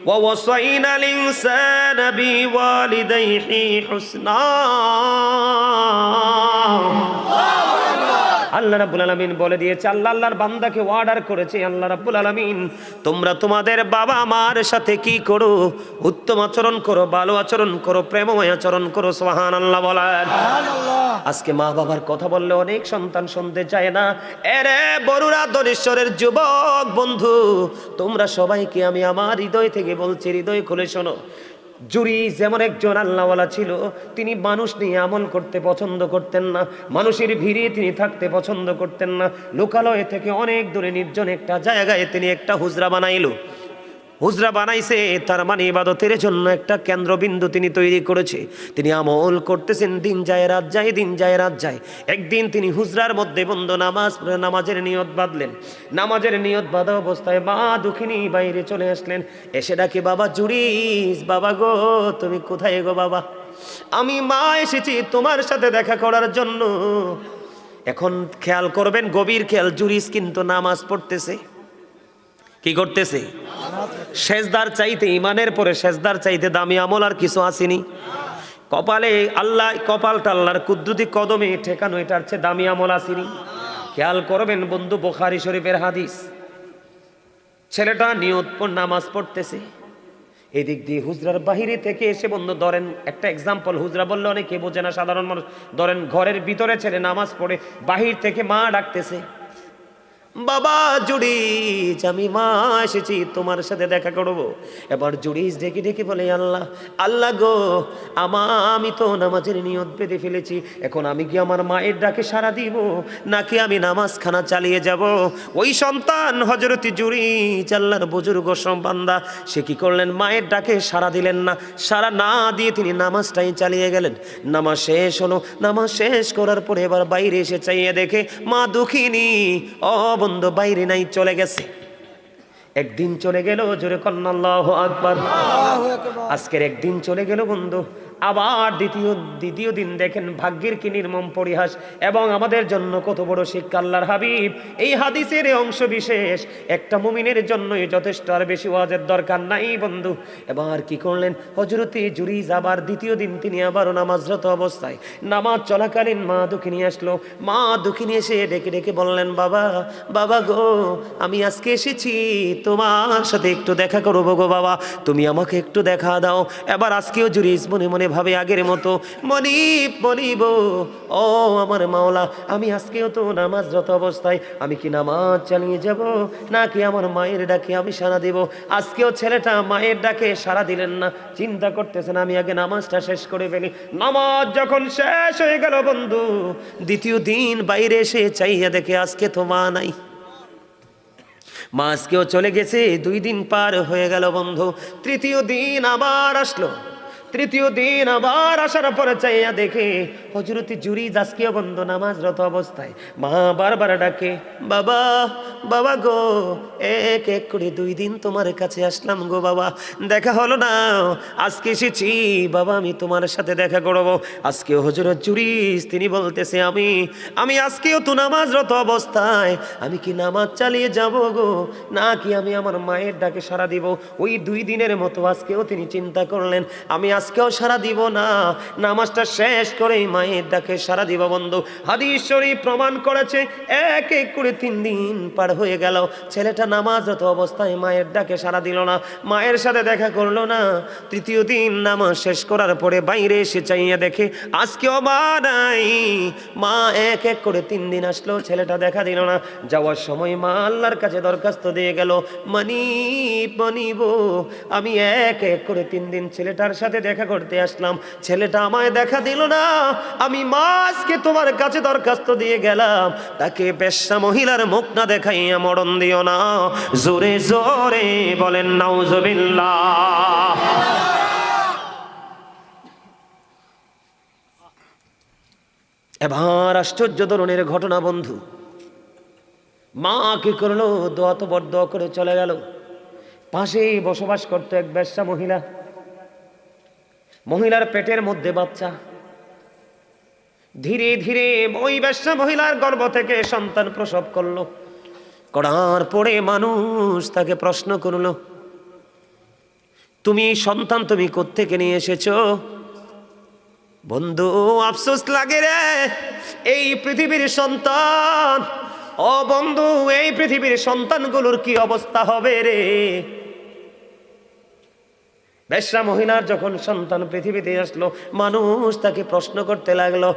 ওয়া ওয়াসাইনাল ইনসানা বিওয়ালিদাইহি হুসনা। আল্লাহ রাব্বুল আলামিন বলে দিয়েছে, আল্লাহর বান্দাকে অর্ডার করেছে আল্লাহ রাব্বুল আলামিন, তোমরা তোমাদের বাবা মার সাথে কি করো? উত্তম আচরণ করো, ভালো আচরণ করো, প্রেমময় আচরণ করো। সুবহানাল্লাহ বলেন। আজকে মা বাবার কথা বললে অনেক সন্তান শুনতে চায় না। এরে বড়ুরা ধনেশ্বরের যুবক বন্ধু, তোমরা সবাইকে আমি আমার হৃদয় থেকে বলছি, হৃদয় খুলে শোনো। জুরিজ যেমন একজন আল্লাহওয়ালা ছিল, তিনি মানুষ নিয়ে আমল করতে পছন্দ করতেন না, মানুষের ভিড়ে তিনি থাকতে পছন্দ করতেন না। লোকালয় থেকে অনেক দূরে নির্জন একটা জায়গায় তিনি একটা হুজরা বানাইলো। হুজরা বানাইছে, তার মানে ইবাদতের জন্য একটা কেন্দ্রবিন্দু তিনি তৈরি করেছে। তিনি আমল করতেছেন, দিন যায় রাত যায়, দিন যায় রাত যায়। একদিন তিনি হুজরার মধ্যে বন্ধ নামাজের নিয়ত বাঁধলেন। নামাজের নিয়ত বাঁধা অবস্থায় মা দুঃখিনী বাইরে চলে আসলেন, এসে ডাকে, বাবা জুরিস, বাবা গো তুমি কোথায় গো বাবা? আমি মা এসেছি তোমার সাথে দেখা করার জন্য। এখন খেয়াল করবেন, গভীর খেয়াল, জুরিস কিন্তু নামাজ পড়তেছে। কি করতেছে? সেজদার চাইতে, ইমানের পরে সেজদার চাইতে দামি আমল আর কিছু আসেনি। কপালে আল্লাহ, কপালটা আল্লাহর কুদরতি কদমে ঠেকানো, এটার চেয়ে দামি আমল আসেনি। খেয়াল করবেন বন্ধু, বুখারী শরীফের হাদিস। ছেলেটা নিয়ত পর নামাজ পড়তেছে, এদিক দিয়ে হুজরার বাহিরে থেকে এসে, বন্ধু ধরেন একটা এক্সাম্পল, হুজরা বললে অনেকে বোঝে না, সাধারণ মানুষ। ধরেন ঘরের ভিতরে ছেলে নামাজ পড়ে, বাহির থেকে মা ডাকতেছে, বাবা জুরিজ, আমি মা এসেছি তোমার সাথে দেখা করবো। এবার জুরিজ ডেকে ডেকে বলে, আল্লাহ, আল্লাহ গো, আমি তো নামাজের নিয়ত বেঁধে ফেলেছি, এখন আমি কি আমার মায়ের ডাকে সাড়া দিব, নাকি আমি নামাজখানা চালিয়ে যাব? ওই সন্তান হযরত জুরিজ, আল্লাহর বুজুর্গ বান্দা, সে কি করলেন? মায়ের ডাকে সাড়া দিলেন না। সাড়া না দিয়ে তিনি নামাজটাই চালিয়ে গেলেন। নামাজ শেষ হলো। নামাজ শেষ করার পরে এবার বাইরে এসে চাইয়ে দেখে মা দুঃখিনী, বন্ধু বাইরে নাই, চলে গেছে। একদিন চলে গেল, জোরে কন্না আল্লাহু আকবার। আজকের একদিন চলে গেল বন্ধু, আবার দ্বিতীয় দিন দেখেন ভাগ্যের কি নির্মম পরিহাস, এবং আমাদের জন্য কত বড় শিক্ষা। আল্লাহর হাবিব এই হাদিসের অংশ বিশেষ একটা মুমিনের জন্যই যথেষ্ট, আর বেশি ওয়াজের দরকার নাই বন্ধু। এবার কি করলেন হযরতে জুরিজ? আবার দ্বিতীয় দিন তিনি আবারও নামাজরত অবস্থায়, নামাজ চলাকালীন মা দুঃখিনী আসলো। মা দুঃখিনী এসে ডেকে ডেকে বললেন, বাবা, বাবা গো, আমি আজকে এসেছি তোমার সাথে একটু দেখা করবো গো বাবা, তুমি আমাকে একটু দেখা দাও। এবার আজকেও জুরিজ মনে মনে ভাবে আগের মতো, মনিব, ও আমার মাওলা, আমি আজকেও তো নামাজরত অবস্থায়, আমি কি নামাজ চালিয়ে যাব, নাকি আমার মায়ের ডাকে আমি সাড়া দেব? আজকেও ছেলেটা মায়ের ডাকে সাড়া দিলেন না, চিন্তা করতেছেন আমি আগে নামাজটা শেষ করে ফেলি। নামাজ যখন শেষ হয়ে গেল বন্ধু, দ্বিতীয় দিন বাইরে এসে চাইয়া দেখে আজকে তো মা নাই। মা আজকেও চলে গেছে। 2 দিন পার হয়ে গেল বন্ধু। তৃতীয় দিন আবার আসলো। তৃতীয় দিন আবার আসার পরে চাইয়া দেখে হযরত জুরিজ আজকেও বন্ধু নামাজরত অবস্থায়। মা বারবার ডাকে, বাবা, বাবা গো, এক এক করে 2 দিন তোমার কাছে আসলাম গো বাবা, দেখা হলো না, আজকে এসেছি বাবা, আমি তোমার সাথে দেখা করব। আজকেও হযরত জুরিজ তিনি বলতেছে, আমি আজকেও তো নামাজরত অবস্থায়, আমি কি নামাজ চালিয়ে যাব গো, নাকি আমি আমার মায়ের ডাকে সাড়া দিব? ওই 2 দিনের মতো আজকেও তিনি চিন্তা করলেন, আমি আজকেও সাড়া দিব না, নামাজটা শেষ করেই মায়ের ডাকে সাড়া দিব বন্ধু। হাদিস শরীফ প্রমাণ করেছে, এক এক করে 3 দিন পার হয়ে গেল, ছেলেটা নামাজরত অবস্থায় মায়ের ডাকে সাড়া দিল না, মায়ের সাথে দেখা করলো না। তৃতীয় দিন নামাজ শেষ করার পরে বাইরে এসে চাইয়া দেখে আজকেও মা নাই। মা এক এক করে 3 দিন আসলো, ছেলেটা দেখা দিল না। যাওয়ার সময় মা আল্লাহর কাছে দরখাস্ত দিয়ে গেল, মনিব, আমি এক এক করে 3 দিন ছেলেটার সাথে দেখা করতে আসলাম, ছেলেটা আমায় দেখা দিল না, আমি মা আজকে তোমার কাছে দরখাস্ত দিয়ে গেলাম, তাকে বেশ্যা মহিলার মুখ না দেখাইয়া মরণ দিও না। জোরে জোরে বলেন নাউজুবিল্লাহ। এবার আশ্চর্য ধরনের ঘটনা বন্ধু। মা কি করলো? দোয়া তো বড় দোয়া করে চলে গেল। পাশেই বসবাস করতো এক বেশ্যা মহিলা, মহিলার পেটের মধ্যে বাচ্চা। ধীরে ধীরে ওই বেশ্যা মহিলার গর্ভ থেকে সন্তান প্রসব করলো। করার পরে মানুষ তাকে প্রশ্ন করলো, তুমি এই সন্তান তুমি কোত্থেকে নিয়ে এসেছো? বন্ধু আফসোস লাগে রে, এই পৃথিবীর সন্তান, ও বন্ধু এই পৃথিবীর সন্তানগুলোর কি অবস্থা হবে রে। বেশ্যা মহিলার যখন সন্তান পৃথিবীতে আসলো, মানুষ তাকে প্রশ্ন করতে লাগলো,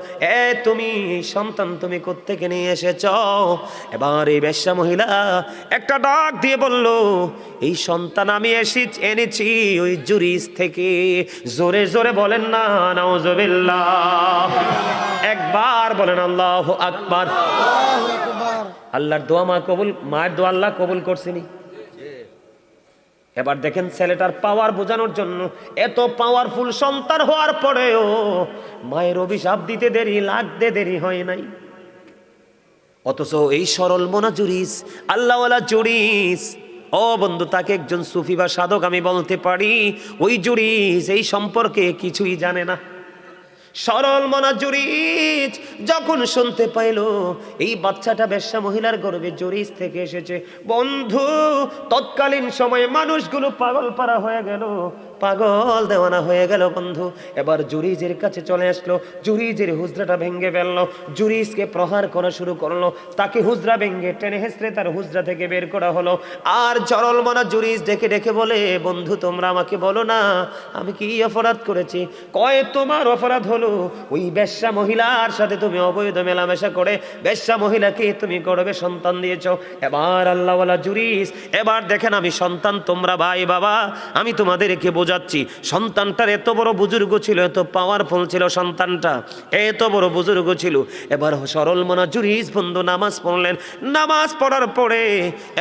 তুমি সন্তান তুমি কোত্থেকে নিয়ে এসেছ? এবার এই বেশ্যা মহিলা একটা ডাক দিয়ে বলল, এই সন্তান আমি এনেছি ওই জুরিস থেকে। জোরে জোরে বলেন না নাউজুবিল্লাহ, একবার বলেন আল্লাহু আকবার। আল্লাহর দোয়া মায়ের দোয়া আল্লাহ কবুল করছেনি। এবার দেখেন ছেলেটার পাওয়ার বোঝানোর জন্য, এত পাওয়ারফুল সন্তান হওয়ার পরেও মায়ের অভিশাপ দিতে লাগতে দেরি হয় নাই। অথচ এই সরল মনা জুরিস, আল্লাহওয়ালা জুরিস, ও বন্ধু তাকে একজন সুফি বা সাধক আমি বলতে পারি, ওই জুরিস এই সম্পর্কে কিছুই জানে না। সরল মনা জুরিস যখন শুনতে পাইল এই বাচ্চাটা বেশ্যা মহিলার গর্ভে জুরিস থেকে এসেছে, বন্ধু তৎকালীন সময়ে মানুষগুলো পাগল পারা হয়ে গেল, পাগল দেওয়ানা হয়ে গেল বন্ধু। এবার জুরিজের কাছে চলে আসলো, জুরিজের হুজরাটা ভেঙে ফেললো, জুরিজকে প্রহার করা শুরু করলো, তাকে হুজরা ভেঙে টেনে হেসড়ে তার হুজরা থেকে বের করা হলো। আর সরল মনা জুরিজ ডেকে ডেকে বলে, বন্ধু তোমরা আমাকে বলো না আমি কি অপরাধ করেছি? কয় তোমার অপরাধ হলো ওই বেশ্যা মহিলার সাথে তুমি অবৈধ মেলামেশা করে বেশ্যা মহিলাকে তুমি গর্ভে সন্তান দিয়েছ। এবার আল্লাহওয়ালা জুরিস, এবার দেখেন আমি সন্তান, তোমরা ভাই বাবা, আমি তোমাদেরকে বোঝাচ্ছি, সন্তানটার এত বড় বুজুর্গ ছিল, এত পাওয়ারফুল ছিল সন্তানটা, এত বড় বুজুর্গ ছিল। এবার সরল মনা জুরিস বন্ধু নামাজ পড়লেন, নামাজ পড়ার পরে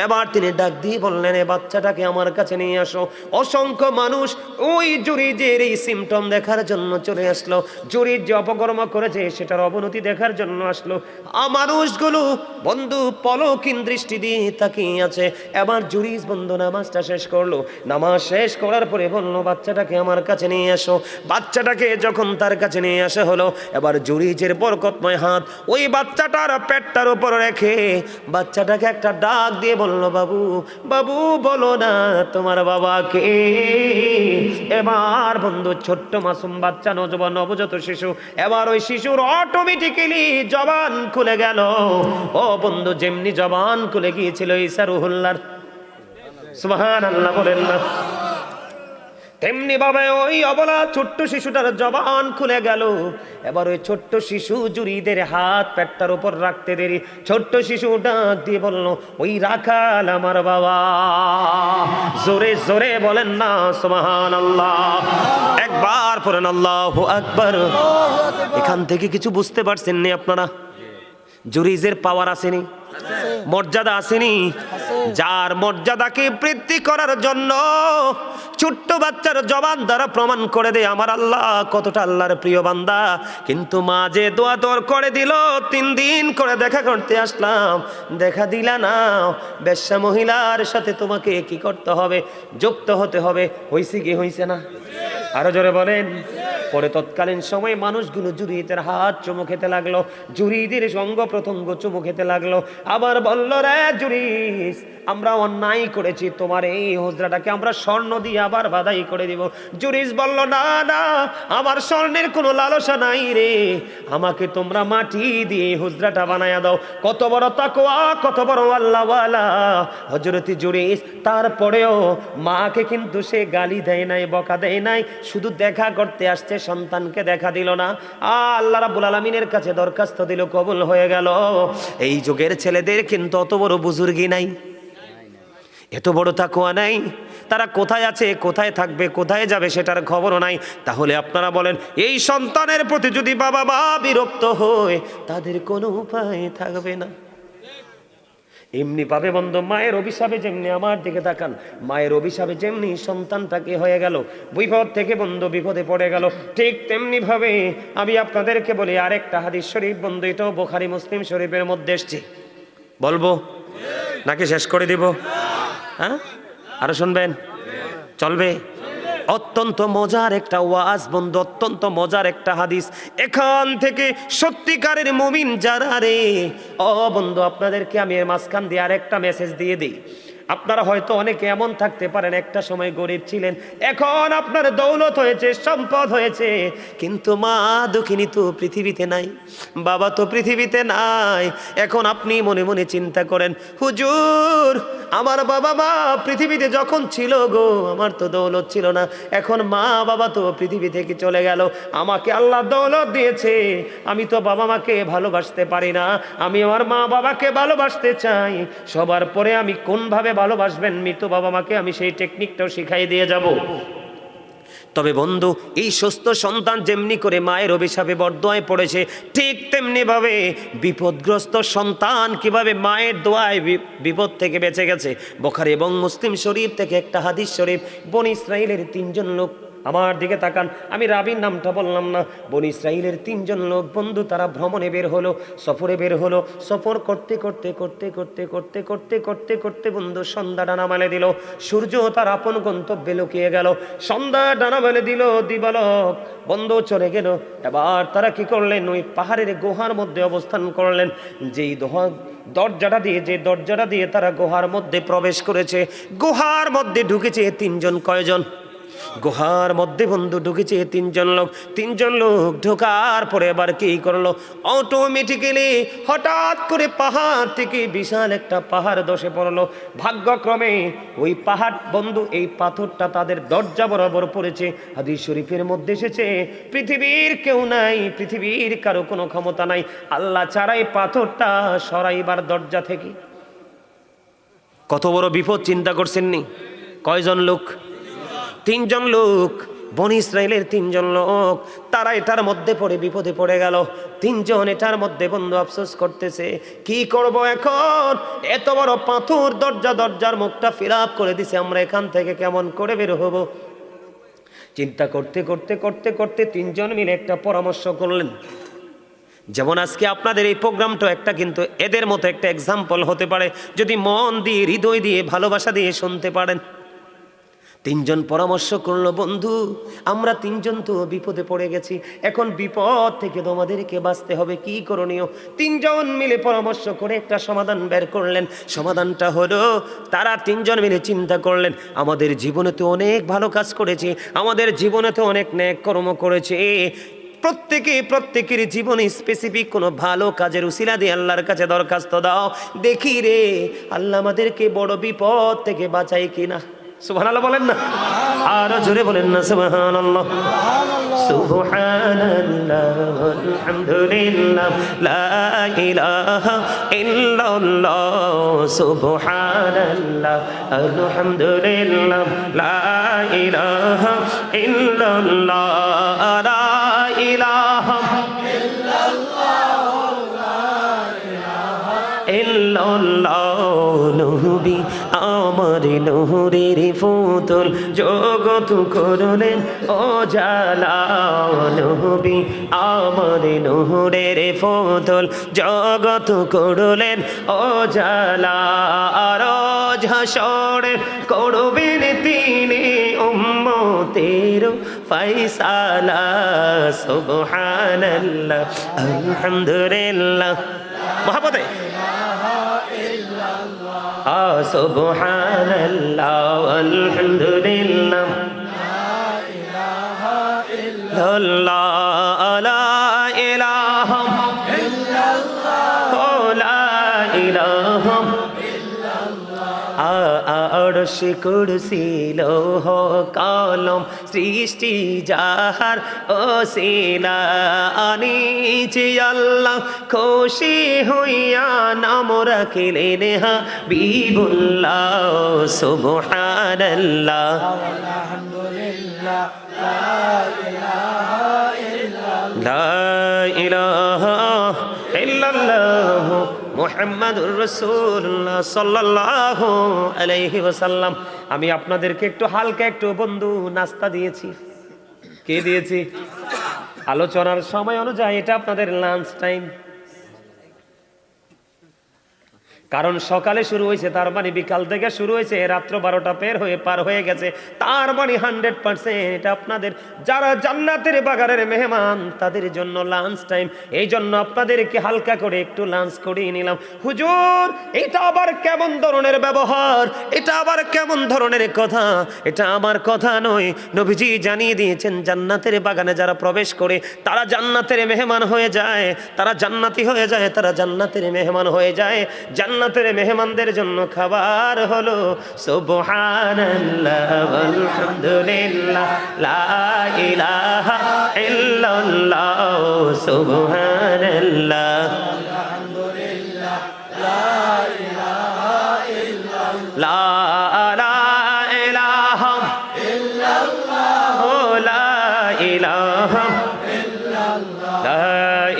এবার তিনি ডাক দিয়ে বললেন, এ বাচ্চাটাকে আমার কাছে নিয়ে আসো। অসংখ্য মানুষ ওই জুরিজের এই সিমটম দেখার জন্য চলে আসলো, জুরিজ যে অপকর্ম করেছে সেটার অবনতি দেখার জন্য আসলো। মানুষগুলো বন্ধু পলকিন দৃষ্টি দিয়ে তাকিয়ে আছে। এবার জুরিজ বন্ধু নামাজটা শেষ করলো, নামাজ শেষ করার পরে বললো, বাচ্চাটাকে আমার কাছে নিয়ে আসো। বাচ্চাটাকে যখন তার কাছে নিয়ে আসা হলো, এবার জুরিজের বরকতময় হাত ওই বাচ্চাটার পেটটার উপর রেখে বাচ্চাটাকে একটা ডাক দিয়ে বললো, বাবু বাবু বলো না তোমার বাবাকে। এবার বন্ধু ছোট্ট মাসুম বাচ্চা, নবজাত শিশু, এবার ওই শিশুর অটোমেটিক্যালি জবান খুলে গেল। ও বন্ধু যেমনি জবান খুলে গিয়েছিল ঈসা রুহুল্লাহর, সুবহানাল্লাহ বলেন না, তেমনি ভাবে ওই অবলা ছোট্ট শিশুটার জবান খুলে গেল। এবার ওই ছোট্ট শিশু জুরিদের হাত পেটটার উপর রাখতে দেরি ছোট্ট শিশু ডাক দিয়ে বলল, ওই রাখাল আমার বাবা। জোরে জোরে বলেন না সুবহানাল্লাহ, একবার পড়েন আল্লাহু আকবার। এখান থেকে কিছু বুঝতে পারছেন নি আপনারা? জুরিজের পাওয়ার আসেনি, মর্যাদা আসেনি। যার মর্যাদাকে বৃদ্ধি করার জন্য ছোট্ট বাচ্চার জবান দ্বারা প্রমাণ করে দেয় আমার আল্লাহ কতটা আল্লাহর প্রিয় বান্দা। কিন্তু মা যে দোয়া তোর করে দিল, 3 দিন করে দেখা করতে আসলাম, দেখা দিলা না। বেশ্যা মহিলার সাথে তোমাকে কি করতে হবে? যুক্ত হতে হবে। হইছে কি হইছে না? আরো জোরে বলেন। পরে তৎকালীন সময় মানুষগুলো জুরিদের হাত চুমু খেতে লাগলো, জুরিদের অঙ্গ প্রত্যঙ্গ চুমু খেতে লাগলো। আবার বলল, রে জুরিস আমরা অন্যায় করেছি, তোমার এই হুজরাটাকে আমরা স্বর্ণ দিয়ে আবার বাধাই করে দিব। জুরিস বলল, না না আমার স্বর্ণের কোনো লালসা নাই রে, আমাকে তোমরা মাটি দিয়ে হুজরাটা বানায়া দাও। কত বড় তাকওয়া, কত বড় আল্লাহওয়ালা হযরত জুরিস। তারপরেও মাকে কিন্তু সে গালি দেয় নাই, বকা দেয় নাই, শুধু দেখা করতে আসছে, সন্তানকে দেখা দিল না। আল্লাহ রাব্বুল আলামিনের কাছে দরখাস্ত দিল, কবুল হয়ে গেল। এই যুগের ছেলেদের কিন্তু অত বড় বুজুর্গি নাই, এত বড় তাকওয়া নাই। তারা কোথায় আছে, কোথায় থাকবে, কোথায় যাবে সেটার খবরও নাই। তাহলে আপনারা বলেন, এই সন্তানের প্রতি যদি বাবা মা বিরক্ত হয় তাদের কোনো উপায় থাকবে না। এমনি পাবে বন্ধু, মায়ের অভিশাপে যেমনি, আমার দিকে তাকান, মায়ের অভিশাপে যেমনি সন্তানটাকে হয়ে গেল, বিপদ থেকে বন্ধু বিপদে পড়ে গেল, ঠিক তেমনি ভাবে আমি আপনাদেরকে বলি আরেকটা হাদিস শরীফ বন্ধু, এটাও বুখারী মুসলিম শরীফের মধ্যে এসেছে। বলবো নাকি শেষ করে দিব? হ্যাঁ, আরো শুনবেন? চলবে? অত্যন্ত মজার একটা ওয়াজ বন্ধু, অত্যন্ত মজার একটা হাদিস। এখান থেকে সত্যিকারের মুমিন যারা রে, ও বন্ধু আপনাদেরকে আমি এর মাঝখান দিয়ে আরেকটা মেসেজ দিয়ে দিই। আপনারা হয়তো অনেকে এমন থাকতে পারেন একটা সময় গরিব ছিলেন, এখন আপনার দৌলত হয়েছে, সম্পদ হয়েছে, কিন্তু মা দুঃখিনী তো পৃথিবীতে নাই, বাবা তো পৃথিবীতে নাই। এখন আপনি মনে মনে চিন্তা করেন, হুজুর আমার বাবা মা পৃথিবীতে যখন ছিল গো, আমার তো দৌলত ছিল না, এখন মা বাবা তো পৃথিবী থেকে চলে গেল, আমাকে আল্লাহ দৌলত দিয়েছে, আমি তো বাবা মাকে ভালোবাসতে পারি না, আমি আমার মা বাবাকে ভালোবাসতে চাই। সবার পরে আমি কোনভাবে ভালোবাসবেন মৃত বাবা মাকে, আমি সেই টেকনিকটাও শিখাই দিয়ে যাব। তবে বন্ধু, এই সুস্থ সন্তান যেমনি করে মায়ের অভিশাপে বরদোয়ায় পড়েছে, ঠিক তেমনি ভাবে বিপদগ্রস্ত সন্তান কিভাবে মায়ের দোয়ায় বিপদ থেকে বেঁচে গেছে। বুখারী এবং মুসলিম শরীফ থেকে একটা হাদিস শরীফ, বনী ইসরাইলের 3 জন লোক, আমার দিকে তাকান, আমি রাবির নামটা বললাম না, বনী ইসরাইলের 3 জন লোক বন্ধু, তারা ভ্রমণে বের হলো, সফরে বের হলো। সফর করতে করতে করতে করতে করতে করতে করতে করতে বন্ধু সন্ধ্যা ডানা মেলে দিল, সূর্য তার আপন গন্তব্যে লুকিয়ে গেল, সন্ধ্যা ডানা মেলে দিল, দিবালক বন্ধু চলে গেল। এবার তারা কি করলেন, ওই পাহাড়ের গুহার মধ্যে অবস্থান করলেন। যেই দরজাটা দিয়ে তারা গুহার মধ্যে প্রবেশ করেছে, গুহার মধ্যে ঢুকেছে 3 জন। কয়জন? গুহার মধ্যে বন্ধু ঢুকেছে 3 জন লোক। 3 জন লোক ঢোকার পরে এবার কি করলো, অটোমেটিক্যালি হঠাৎ করে পাহাড় থেকে বিশাল একটা পাহাড় ধসে পড়লো। ভাগ্যক্রমে ওই পাহাড় বন্ধু, এই পাথরটা তাদের দরজা বরাবর পড়েছে। হাদিস শরীফের মধ্যে এসেছে, পৃথিবীর কেউ নাই, পৃথিবীর কারো কোনো ক্ষমতা নাই, আল্লাহ ছাড়াই পাথরটা সরাইবার দরজা থেকে। কত বড় বিপদ চিন্তা করছেন নি? কয়জন লোক? 3 জন লোক, বনী ইসরাইলের 3 জন লোক, তারা এটার মধ্যে পড়ে বিপদে পড়ে গেল। 3 জন এটার মধ্যে বন্ধু আফসোস করতেছে, কি করব এখন, এত বড় পাথর দরজার মুখটা ফিলাপ করে দিছে, আমরা এখান থেকে কেমন করে বের হব? চিন্তা করতে করতে করতে করতে 3 জন মিলে একটা পরামর্শ করলেন। যেমন আজকে আপনাদের এই প্রোগ্রামটা একটা কিন্তু এদের মতো একটা এক্সাম্পল হতে পারে, যদি মন দিয়ে, হৃদয় দিয়ে, ভালোবাসা দিয়ে শুনতে পারেন। 3 জন পরামর্শ করলো, বন্ধু আমরা 3 জন তো বিপদে পড়ে গেছি, এখন বিপদ থেকে তোমাদেরকে বাঁচতে হবে, কি করণীয়? 3 জন মিলে পরামর্শ করে একটা সমাধান বের করলেন। সমাধানটা হলো, তারা 3 জন মিলে চিন্তা করলেন, আমাদের জীবনে তো অনেক ভালো কাজ করেছি, আমাদের জীবনে তো অনেক নেক কর্ম করেছে, প্রত্যেকের জীবনে স্পেসিফিক কোনো ভালো কাজের উসিলা দিয়ে আল্লাহর কাছে দরখাস্ত দাও, দেখি রে আল্লাহ আমাদেরকে বড় বিপদ থেকে বাঁচাই কিনা। সুবহানাল্লাহ বলেন না, আরো জোরে বলেন না সুবহানাল্লাহ। সুবহানাল্লাহ আলহামদুলিল্লাহ লা ইলাহা ইল্লাল্লাহ, সুবহানাল্লাহ আলহামদুলিল্লাহ লা ইলাহা ইল্লাল্লাহ, লা ইলাহা ইল্লাল্লাহ। নবী আমার নূরের ফুতুল, জগৎ করলেন ও জালা, নবী আমার নূরের ফুতুল, জগৎ করলেন ও জালা, রোজ হাসরে করবেন তিনি উম্মতের ফয়সালা। সুবহানাল্লাহ আলহামদুলিল্লাহ, মহাপতে সুবহানাল্লাহ আলহামদুলিল্লাহ লা ইলাহা আরশ কুরসি লৌহ কলম সৃষ্টি যাহার ওসিলা, আনিছি আল্লাহ খুশি হইয়া নাম রাখিলেন হাবিবুল্লাহ। সুবহানাল্লাহ আলহামদুলিল্লাহ লা ইলাহা ইল্লাল্লাহ মুহাম্মাদুর রাসূলুল্লাহ সাল্লাল্লাহু আলাইহি ওয়াসাল্লাম। আমি আপনাদেরকে একটু হালকা একটু বন্ধু নাস্তা দিয়েছি। কে দিয়েছি? আলোচনার সময় অনুযায়ী এটা আপনাদের লাঞ্চ টাইম। কারণ সকালে শুরু হয়েছে, তার মানে বিকাল থেকে শুরু হয়েছে, রাত্র 12টা পার হয়ে গেছে, তার মানে 100% এটা আপনাদের যারা জান্নাতের বাগানের মেহমান তাদের জন্য লাঞ্চ টাইম। এই জন্য আপনাদেরকে হালকা করে একটু লাঞ্চ করিয়ে নিলাম। হুজুর, এটা আবার কেমন ধরনের ব্যবহার, এটা আবার কেমন ধরনের কথা? এটা আমার কথা নয়, নবীজি জানিয়ে দিয়েছেন জান্নাতের বাগানে যারা প্রবেশ করে তারা জান্নাতের মেহমান হয়ে যায়, তারা জান্নাতি হয়ে যায়, তারা জান্নাতের মেহমান হয়ে যায়। জান্নাতের মেহমানদের জন্য খাবার হলো সুবহানাল্লাহ ওয়ালহামদুলিল্লাহ লা ইলাহা ইল্লাল্লাহ সুবহানাল্লাহ লা ইলাহা ইল্লাল্লাহ লা ইলাহা লা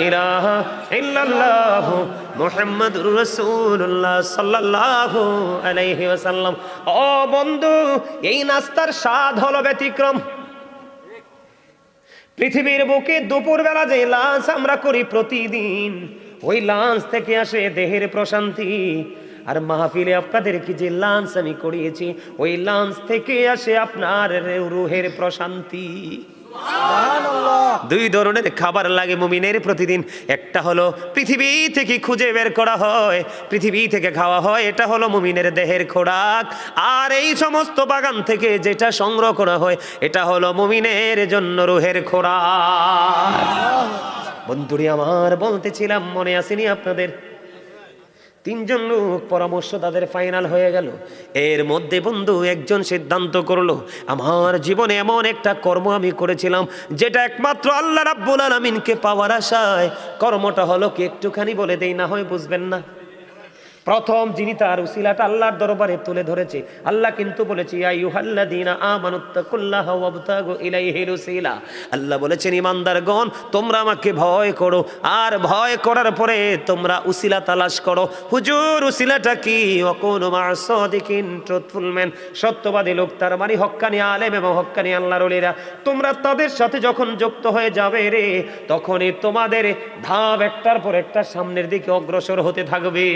ইলাহা ইল্লাল্লাহ মুহাম্মাদুর রাসূলুল্লাহ সাল্লাল্লাহু আলাইহি ওয়াসাল্লাম। ও বন্ধু, এই নাস্তার স্বাদ হলো ব্যতিক্রম। পৃথিবীর বুকে দুপুরবেলা যে লাঞ্চ আমরা করি প্রতিদিন, ওই লাঞ্চ থেকে আসে দেহের প্রশান্তি। আর মাহফিলে আপনাদেরকে যে লাঞ্চ আমি করিয়েছি, ওই লাঞ্চ থেকে আসে আপনার রুহের প্রশান্তি। দুই ধরনের খাবার লাগে মুমিনের প্রতিদিন। একটা হলো পৃথিবী থেকে খুঁজে বের করা হয়, পৃথিবী থেকে খাওয়া হয়, এটা হলো মুমিনের দেহের খোরাক। আর এই সমস্ত বাগান থেকে যেটা সংগ্রহ করা হয়, এটা হলো মুমিনের জন্য রুহের খোরাক। বন্ধুরি আমার, বলতেছিলাম মনে আসেনি আপনাদের? 3 জন লোক পরামর্শ তাদের ফাইনাল হয়ে গেল। এর মধ্যে বন্ধু একজন সিদ্ধান্ত করলো, আমার জীবনে এমন একটা কর্ম আমি করেছিলাম যেটা একমাত্র আল্লাহ রাব্বুল আলামিনকে পাওয়ার আশায়। কর্মটা হলো কি একটুখানি বলে দেই, না হয় বুঝবেন না। প্রথম যিনি তার উসিলাটা আল্লাহর দরবারে তুলে ধরেছে, আল্লাহ কিন্তু বলেছে ইয়া আইয়ুহাল্লাযীনা আমানুত্তাকুল্লাহা ওয়াবতাগু ইলাইহিল উসিলা। আল্লাহ বলেছেন ইমানদারগণ, তোমরা আমাকে ভয় করো, আর ভয় করার পরে তোমরা উসিলা তালাশ করো। হুজুর, উসিলাটা কি? ওয়াকুনু মা'আস সাদিকিন, ট্রুথফুল ম্যান, সত্যবাদী লোক, তার মানে হক্কানি আলেম এবং হক্কানি আল্লাহর ওলিরা। তোমরা তাদের সাথে যখন যুক্ত হয়ে যাবে রে, তখনই তোমাদের ধাপ একটার পর একটা সামনের দিকে অগ্রসর হতে থাকবে।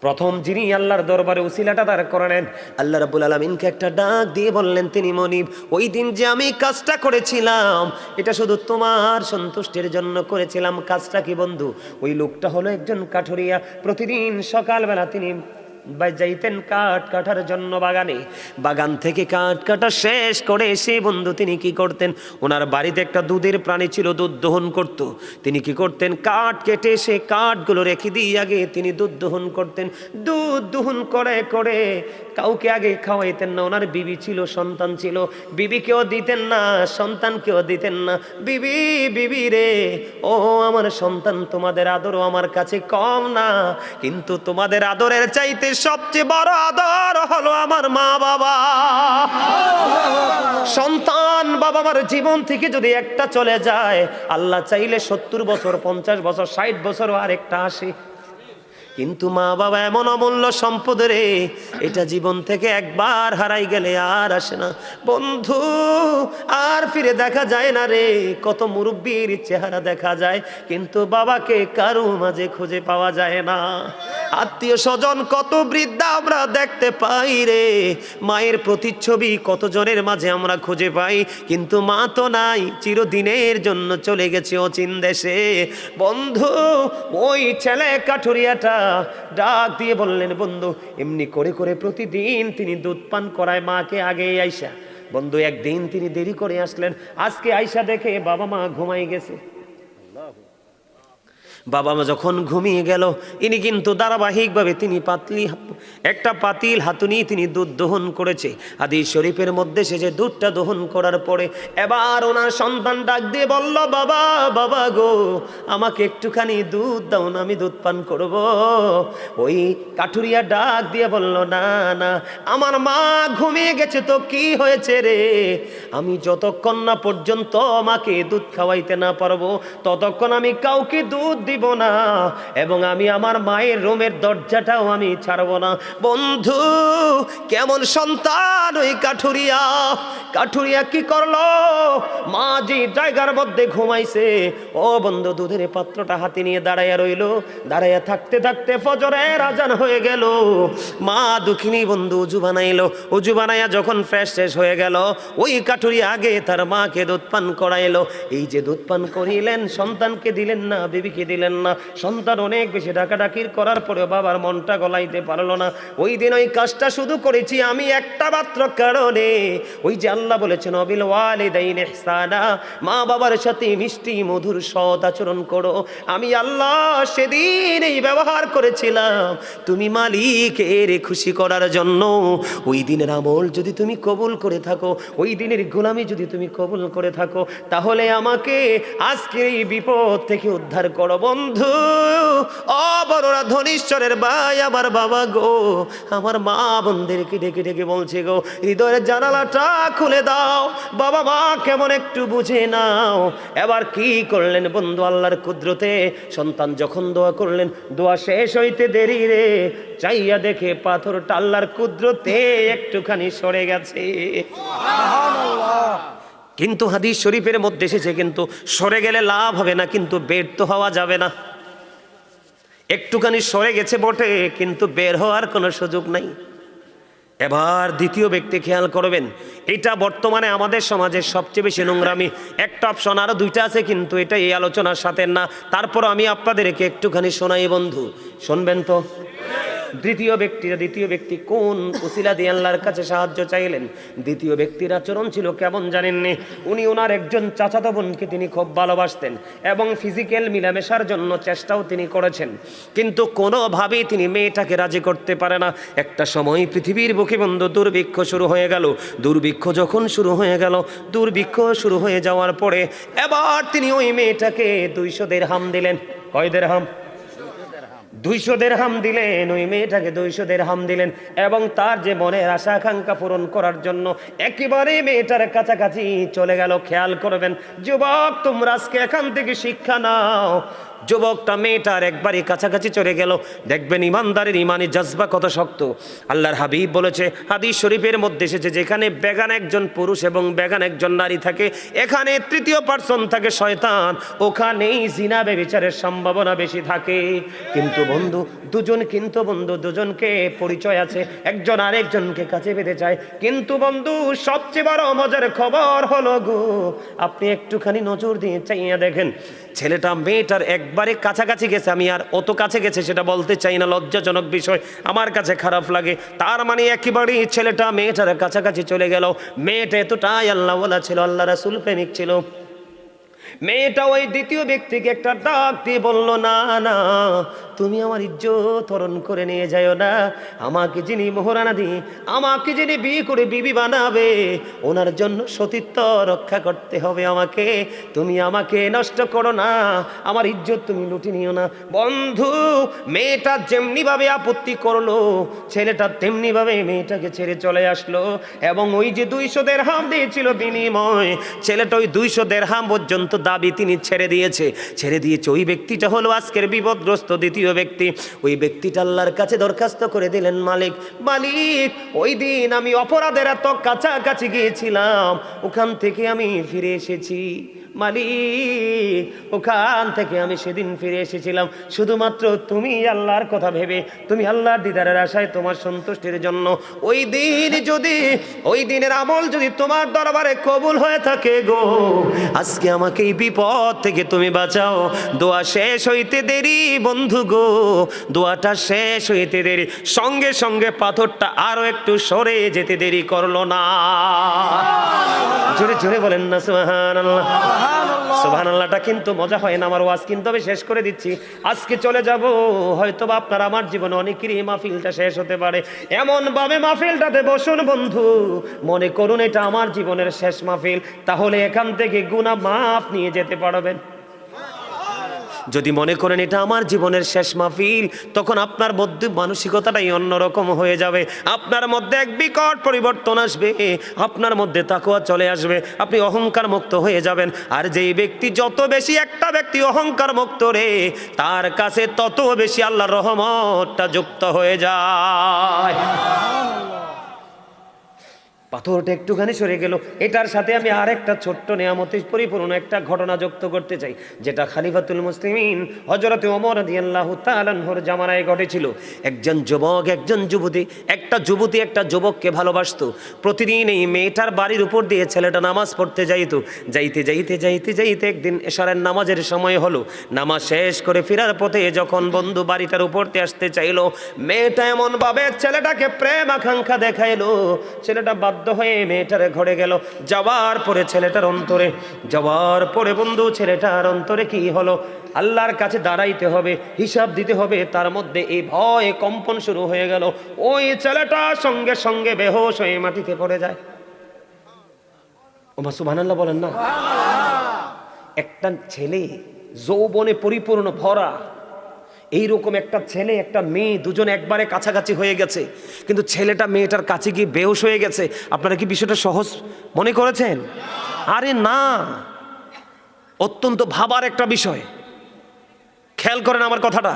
প্রথম যিনি আল্লাহর দরবারে উসিলাটা দাঁড় করালেন, আল্লাহ রাব্বুল আলামিনকে একটা ডাক দিয়ে বললেন, তিনি মনিব, ওই দিন যে আমি কাজটা করেছিলাম এটা শুধু তোমার সন্তুষ্টির জন্য করেছিলাম। কাজটা কি বন্ধু? ওই লোকটা হলো একজন কাঠুরিয়া। প্রতিদিন সকালবেলা তিনি যাইতেন কাঠ কাটার জন্য বাগানে। বাগান থেকে কাঠ কাটা শেষ করে এসে বন্ধু তিনি কি করতেন, ওনার বাড়িতে একটা দুধের প্রাণী ছিল, দুধ দহন করত। তিনি কি করতেন, কাঠ কেটে সে কাঠগুলো রেখে দিয়ে আগে তিনি দুধ দহন করতেন। দুধ দহন করে করে কাউকে আগে খাওয়াইতেন না। ওনার বিবি ছিল, সন্তান ছিল, বিবিকেও দিতেন না, সন্তানকেও দিতেন না। বিবি, বিবি রে, ও আমার সন্তান, তোমাদের আদরও আমার কাছে কম না, কিন্তু তোমাদের আদরের চাইতে সবচেয়ে বড় আদর হলো আমার মা বাবা। সন্তান বাবা মার জীবন থেকে যদি একটা চলে যায়, আল্লাহ চাইলে 70 বছর, 50 বছর, 60 বছর আর একটা আসে, কিন্তু মা বাবা এমন অমূল্য সম্পদ রে, এটা জীবন থেকে একবার হারাই গেলে আর আসে না বন্ধু, আর ফিরে দেখা যায় না রে। কত মুরব্বীর চেহারা দেখা যায়, কিন্তু বাবাকে কারো মাঝে খুঁজে পাওয়া যায় না। আত্মীয় স্বজন কত বৃদ্ধা আমরা দেখতে পাই রে, মায়ের প্রতিচ্ছবি কতজনের মাঝে আমরা খুঁজে পাই, কিন্তু মা তো নাই, চিরদিনের জন্য চলে গেছে অচিন দেশে। বন্ধু, ওই ছেলে কাঠুরিয়াটা ডাক দিয়ে বললেন, বন্ধু, এমনি করে করে প্রতিদিন তিনি দুধ পান করায় মাকে আগে আইসা। বন্ধু, একদিন তিনি দেরি করে আসলেন, আজকে আইসা দেখে বাবা মা ঘুমাই গেছে। বাবা মা যখন ঘুমিয়ে গেল, ইনি কিন্তু ধারাবাহিকভাবে তিনি একটা পাতিল হাতুনি তিনি দুধ দহন করেছে। হাদিস শরীফের মধ্যে সে যে দুধটা দহন করার পরে এবার ওনার সন্তান ডাক দিয়ে বলল, বাবা, বাবা গো, আমাকে একটুখানি দুধ দাও না, আমি দুধ পান করব। ওই কাঠুরিয়া ডাক দিয়ে বলল, না না, আমার মা ঘুমিয়ে গেছে তো কি হয়েছে রে, আমি যতক্ষণ না পর্যন্ত আমাকে দুধ খাওয়াইতে না পারবো ততক্ষণ আমি কাউকে দুধ দিব দিব না, এবং আমি আমার মায়ের রুমের দরজাটাও আমি ছাড়বো না। বন্ধু, কেমন সন্তান ওই কাঠুরিয়া! কাঠুরিয়া কি করলো? মা যে জায়গার মধ্যে ঘুমাইছে, ও বন্ধু, দুধের পাত্রটা হাতে নিয়ে দাঁড়াইয়া রইল। দাঁড়াইয়া থাকতে থাকতে ফজরের আজান হয়ে গেল। মা দুঃখিনী বন্ধু উজু বানাইলো। উজু বানাইয়া যখন ফ্রেশ শেষ হয়ে গেল, ওই কাঠুরিয়া আগে তার মাকে দুধ পান করাইলো। এই যে দুধ পান করিলেন, সন্তানকে দিলেন না, বিবিকে দিলেন না। সন্তান অনেক বেশি ডাকাডাকির করার পরেও বাবার মনটা গলাইতে পারলো না। ওই দিন ওই কাজটা শুধু করেছি আমি একটা মাত্র কারণে, ওই যে আল্লাহ বলেছেন অবিল ওয়ালিদাইন ইহসানা, মা বাবার সাথে মিষ্টি মধুর সৎ আচরণ করো। আমি আল্লাহ সেদিন এই ব্যবহার করেছিলাম তুমি মালিকের খুশি করার জন্য। ওই দিনের আমল যদি তুমি কবুল করে থাকো, ওই দিনের গোলামি যদি তুমি কবুল করে থাকো, তাহলে আমাকে আজকে এই বিপদ থেকে উদ্ধার করো। বন্ধু, ও বড়রা, ধনীশ্বরের ভাই, আমার বাবা গো, আমার মা বোনদেরকে ডেকে ডেকে বলছে গো, হৃদয়ের জানালাটা খুলে দাও, বাবা মা কেমন একটু বুঝে নাও। এবার কি করলেন বন্ধু, আল্লাহর কুদরতে সন্তান যখন দোয়া করলেন, দোয়া শেষ হইতে দেরি রে, চাইয়া দেখে পাথরটা আল্লাহর কুদরতে একটুখানি সরে গেছে। কিন্তু হাদিস শরীফের মধ্যে এসেছে, কিন্তু সরে গেলে লাভ হবে না, কিন্তু ব্যর্থ হওয়া যাবে না। একটুখানি সরে গেছে বটে, কিন্তু বের হওয়ার কোনো সুযোগ নাই। এবার দ্বিতীয় ব্যক্তি খেয়াল করবেন, এটা বর্তমানে আমাদের সমাজের সবচেয়ে বেশি নোংরামি। একটা অপশন, আরো দুইটা আছে, কিন্তু এটা এই আলোচনার সাথে না। তারপর আমি আপনাদেরকে একটুখানি শোনাই বন্ধু, শুনবেন তো। দ্বিতীয় ব্যক্তি কোন উসিলা দিয়ে আল্লাহর কাছে সাহায্য চাইলেন? দ্বিতীয় ব্যক্তির আচরণ ছিল কেমন জানেননি? উনি ওনার একজন চাচাতো বোনকে তিনি খুব ভালোবাসতেন এবং ফিজিক্যাল মিলামেশার জন্য চেষ্টাও তিনি করেছেন, কিন্তু কোনোভাবেই তিনি মেয়েটাকে রাজি করতে পারে না। একটা সময় পৃথিবীর বুকে বন্ধু দুর্ভিক্ষ শুরু হয়ে গেল। দুর্ভিক্ষ যখন শুরু হয়ে গেল, দুর্ভিক্ষ শুরু হয়ে যাওয়ার পরে এবার তিনি ওই মেয়েটাকে 200 দিরহাম দিলেন। কয় দিরহাম? 200 দিরহাম দিলেন। ওই মেয়েটাকে 200 দিরহাম দিলেন এবং তার যে মনের আশা আকাঙ্ক্ষা পূরণ করার জন্য একেবারে মেয়েটার কাছাকাছি চলে গেল। খেয়াল করবেন যুবক, তোমরা আজকে এখান থেকে শিক্ষা নাও। যুবকটা মেয়েটার একবারই কাছাকাছি চলে গেল। দেখবেন ইমানদারের ইমানি জজবা কত শক্ত। আল্লাহর হাবিব বলেছে, হাদিস শরীফের মধ্যে এসেছে, যেখানে বেগান একজন পুরুষ এবং বেগান একজন নারী থাকে, এখানে তৃতীয় পার্সন থাকে শয়তান, ওখানেই জিনা ব্যভিচারের সম্ভাবনা বেশি থাকে। কিন্তু বন্ধু দুজনকে পরিচয় আছে, একজন আরেকজনকে কাছে পেতে চায়। কিন্তু বন্ধু, সবচেয়ে বড় মজার খবর হলো গো, আপনি একটুখানি নজর দিয়ে চাইয়া দেখেন, ছেলেটা মেয়েটার একবারে কাছাকাছি গেছে। আমি আর অত কাছে গেছে সেটা বলতে চাই না, লজ্জাজনক বিষয়, আমার কাছে খারাপ লাগে। তার মানে একেবারেই ছেলেটা মেয়েটার কাছাকাছি চলে গেল। মেয়েটা এতটাই আল্লাহওয়ালা ছিল, আল্লাহ রাসূল প্রেমিক ছিল। মেয়েটা ওই দ্বিতীয় ব্যক্তিকে একটা ডাক দিয়ে বলল, না না, তুমি আমার ইজ্জত হরণ করে নিয়ে যাও না। আমাকে যিনি মোহরানা দিয়ে আমাকে যিনি বিয়ে করে বিবি বানাবে, ওনার জন্য সতীত্ব রক্ষা করতে হবে আমাকে। তুমি আমাকে নষ্ট করো না, আমার ইজ্জত তুমি লুটে নিও না। বন্ধু, মেয়েটা যেমনিভাবে আপত্তি করলো, ছেলেটা তেমনিভাবে মেয়েটাকে ছেড়ে চলে আসলো। এবং ওই যে 200 দিরহাম দিয়েছিল বিনিময়, ছেলেটা ওই 200 দিরহাম পর্যন্ত দাবি তিনি ছেড়ে দিয়েছে। ওই ব্যক্তিটা হলো আজকের বিপদগ্রস্ত দ্বিতীয় ব্যক্তি। ওই ব্যক্তিটা আল্লাহর কাছে দরখাস্ত করে দিলেন, মালিক, ওই দিন আমি অপরাধের এত কাছাকাছি গিয়েছিলাম, ওখান থেকে আমি ফিরে এসেছি। মালিক, ওখান থেকে আমি সেদিন ফিরে এসেছিলাম শুধুমাত্র তুমি আল্লাহর কথা ভেবে, তুমি আল্লাহর দিদারের আশায়, তোমার সন্তুষ্টির জন্য। ওই দিনের আমল যদি তোমার দরবারে কবুল হয়ে থাকে গো, আজকে আমাকে এই বিপদ থেকে তুমি বাঁচাও। দোয়া শেষ হইতে দেরি বন্ধু গো, দোয়াটা শেষ হইতে দেরি, সঙ্গে সঙ্গে পাথরটা আরো একটু সরে যেতে দেরি করলো না। জোরে জোরে বলেন না সুবহানাল্লাহ। সুবহানাল্লাহটা কিন্তু মজা হয় না। আমার ওয়াজ কিন্তু আমি শেষ করে দিচ্ছি, আজকে চলে যাব। হয়তো বা আপনার আমার জীবনে অনেকেরই মাহফিলটা শেষ হতে পারে। এমন ভাবে মাহফিলটাতে বসুন বন্ধু, মনে করুন এটা আমার জীবনের শেষ মাহফিল, তাহলে এখান থেকে গুনাহ মাফ নিয়ে যেতে পারবেন। যদি মনে করেন এটা আমার জীবনের শেষ মাহফিল, তখন আপনার মধ্যে মানসিকতাটাই অন্যরকম হয়ে যাবে। আপনার মধ্যে এক বিকট পরিবর্তন আসবে, আপনার মধ্যে তাকওয়া চলে আসবে, আপনি অহংকার মুক্ত হয়ে যাবেন। আর যেই ব্যক্তি যত বেশি একটা ব্যক্তি অহংকার মুক্ত রে, তার কাছে তত বেশি আল্লাহর রহমতটা যুক্ত হয়ে যায়। পাথরটা একটুখানি সরে গেল। এটার সাথে আমি আরেকটা ছোট্ট নেয়ামতে পরিপূর্ণ একটা ঘটনা যুক্ত করতে চাই, যেটা খলিফাতুল মুসলিমিন হযরত ওমর রাদিয়াল্লাহু তাআলা আনহুর জামানায় ঘটেছিল। একজন যুবক, একজন যুবতী, একটা যুবতী একটা যুবককে ভালোবাসতো। প্রতিদিন এই মেয়েটার বাড়ির উপর দিয়ে ছেলেটা নামাজ পড়তে যাইতো। যাইতে যাইতে যাইতে যাইতে একদিন এশারের নামাজের সময় হলো। নামাজ শেষ করে ফেরার পথে যখন বন্ধু বাড়িটার উপর দিয়ে আসতে চাইলো, মেয়েটা এমনভাবে ছেলেটাকে প্রেম আকাঙ্ক্ষা দেখাইলো, ছেলেটা বাধ্য হয়ে মেয়েটার ঘরে গেল। যাওয়ার পরে ছেলেটার অন্তরে, যাওয়ার পরে বন্ধু ছেলেটার অন্তরে কি হলো, আল্লাহর কাছে দাঁড়াইতে হবে, হিসাব দিতে হবে। তার মধ্যে এই ভয় কম্পন শুরু হয়ে গেল। ওই ছেলেটা সঙ্গে সঙ্গে বেহুশ হয়ে মাটিতে পড়ে যায়। ওমা সুবহানাল্লাহ বলেন না। একটা ছেলে যৌবনে পরিপূর্ণ ভরা, এইরকম একটা ছেলে একটা মেয়ে দুজন একবারে কাছাকাছি হয়ে গেছে, কিন্তু ছেলেটা মেয়েটার কাছে গিয়ে বেহুশ হয়ে গেছে। আপনারা কি বিষয়টা সহজ মনে করেছেন? আরে না, অত্যন্ত ভাবার একটা বিষয়। খেয়াল করেন আমার কথাটা।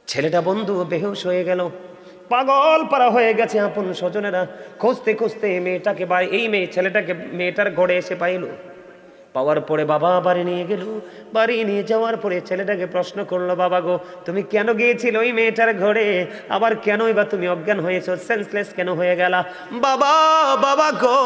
ছেলেটা বন্ধু বেহুশ হয়ে গেল, পাগল পারা হয়ে গেছে। আপন স্বজনেরা খুঁজতে খুঁজতে মেয়েটাকে এই ছেলেটাকে মেয়েটার ঘরে এসে পাইল। পাওয়ার পরে বাবা বাড়ি নিয়ে গেল। বাড়ি নিয়ে যাওয়ার পরে ছেলেটাকে প্রশ্ন করলো, বাবা গো, তুমি কেন গিয়েছিল ওই মেয়েটার ঘরে? আবার কেনই বা তুমি অজ্ঞান হয়েছো, সেন্সলেস কেন হয়ে গেলা? বাবা, বাবা গো,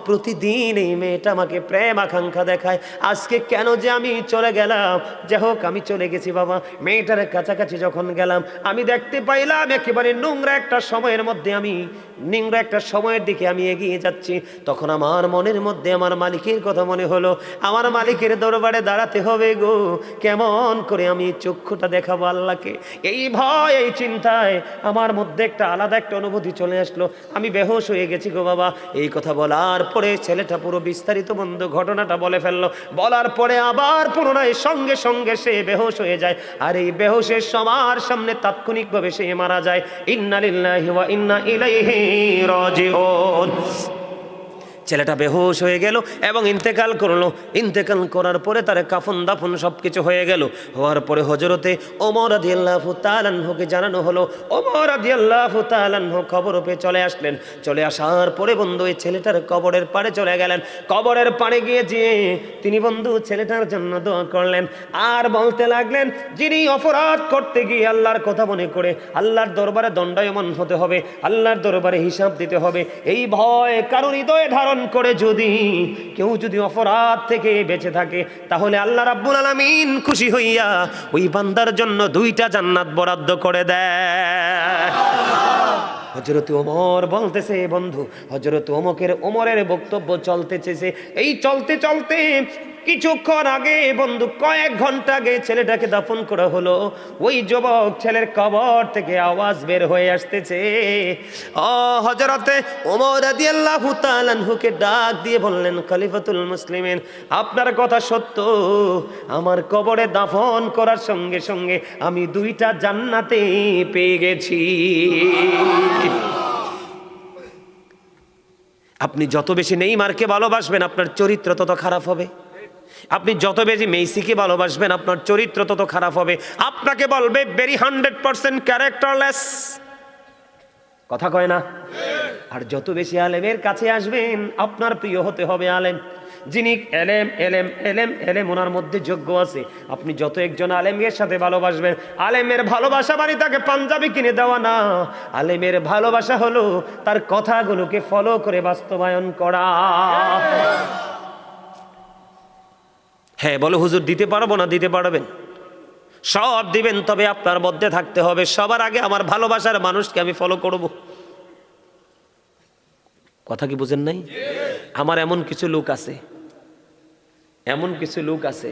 প্রতিদিন এই মেয়েটা আমাকে প্রেম আকাঙ্ক্ষা দেখায়, আজকে কেন যে আমি চলে গেলাম? যাই হোক, আমি চলে গেছি বাবা। মেয়েটার কাছাকাছি যখন গেলাম, আমি দেখতে পাইলাম একেবারে নোংরা একটা সময়ের মধ্যে, নোংরা একটা সময়ের দিকে আমি এগিয়ে যাচ্ছি। তখন আমার মনের মধ্যে আমার মালিকের কথা মনে হলো, আমার মালিকের দরবারে দাঁড়াতে হবে গো, কেমন করে আমি চক্ষুটা দেখাবো আল্লাহকে? এই ভয়, এই চিন্তায় আমার মধ্যে একটা আলাদা একটা অনুভূতি চলে আসলো। আমি বেহুশ হয়ে গেছি গো বাবা। এই কথা বলার পরে ছেলেটা পুরো বিস্তারিত বন্ধু ঘটনাটা বলে ফেললো। বলার পরে আবার পুনরায় সঙ্গে সঙ্গে সে বেহুশ হয়ে যায়। আর এই বেহুশের সবার সামনে তাৎক্ষণিকভাবে সে মারা যায়। ইন্না লিল্লাহি ওয়া ইন্না ইলাইহি রাজিউন। ছেলেটা বেহুশ হয়ে গেল এবং ইন্তেকাল করলো। ইন্তেকাল করার পরে তার কাফন দাফন সব কিছু হয়ে গেল। হওয়ার পরে হযরতে ওমর রাদিয়াল্লাহু তাআলা আনহুকে জানানো হলো। ওমর রাদিয়াল্লাহু তাআলা আনহু খবর পেয়ে চলে আসলেন। চলে আসার পরে বন্ধু এই ছেলেটার কবরের পাড়ে চলে গেলেন। কবরের পাড়ে গিয়ে তিনি বন্ধু ছেলেটার জন্য দোয়া করলেন আর বলতে লাগলেন, যিনি অপরাধ করতে গিয়ে আল্লাহর কথা মনে করে আল্লাহর দরবারে দণ্ডায়মান হতে হবে, আল্লাহর দরবারে হিসাব দিতে হবে, এই ভয় কারো হৃদয়ে ধারণ করে যদি কেউ যদি অপরাধ থেকে বেঁচে থাকে, তাহলে আল্লাহ রাব্বুল আলামিন খুশি হইয়া ওই বান্দার জন্য 2টা জান্নাত বরাদ্দ করে দেয়। হযরত ওমর বলতেছে বন্ধু, হযরত ওমরের বক্তব্য চলতেছে। এই চলতে চলতে কিছুক্ষণ আগে বন্ধু, কয়েক ঘন্টা আগে ছেলেটাকে দাফন করা হলো। ওই যুবক ছেলের কবর থেকে আওয়াজ বের হয়ে আসতেছে। হযরতে ওমর রাদিয়াল্লাহু তাআলা আনহুকে ডাক দিয়ে বললেন, খলিফাতুল মুসলিমিন, আপনার কথা সত্য, আমার কবরে দাফন করার সঙ্গে সঙ্গে আমি 2টা জান্নাতে পেয়ে গেছি। আপনি যত বেশি নেইমারকে ভালোবাসবেন আপনার চরিত্র তত খারাপ হবে। আপনি যত বেশি মেসিকে ভালোবাসবেন আপনার চরিত্র তত খারাপ হবে। আপনাকে বলবে ভেরি 100% ক্যারেক্টারলেস, কথা কয় না? আর যত বেশি আলেমের কাছে আসবেন আপনার প্রিয় হতে হবে আলেম, যিনি এলেম এলেম এলেম এলেম ওনার মধ্যে যোগ্য আছে। আপনি যত একজন আলেমের সাথে ভালোবাসবেন, আলেমের ভালোবাসা মানে তাকে পাঞ্জাবি কিনে দেওয়া না, আলেমের ভালোবাসা হলো তার কথাগুলোকে ফলো করে বাস্তবায়ন করা। হ্যাঁ বলো হুজুর, দিতে পারবো না? দিতে পারবেন, সব দিবেন, তবে আপনার মধ্যে থাকতে হবে সবার আগে আমার ভালোবাসার মানুষকে আমি ফলো করব। কথা কি বুঝেন নাই? আমার এমন কিছু লোক আছে, এমন কিছু লোক আছে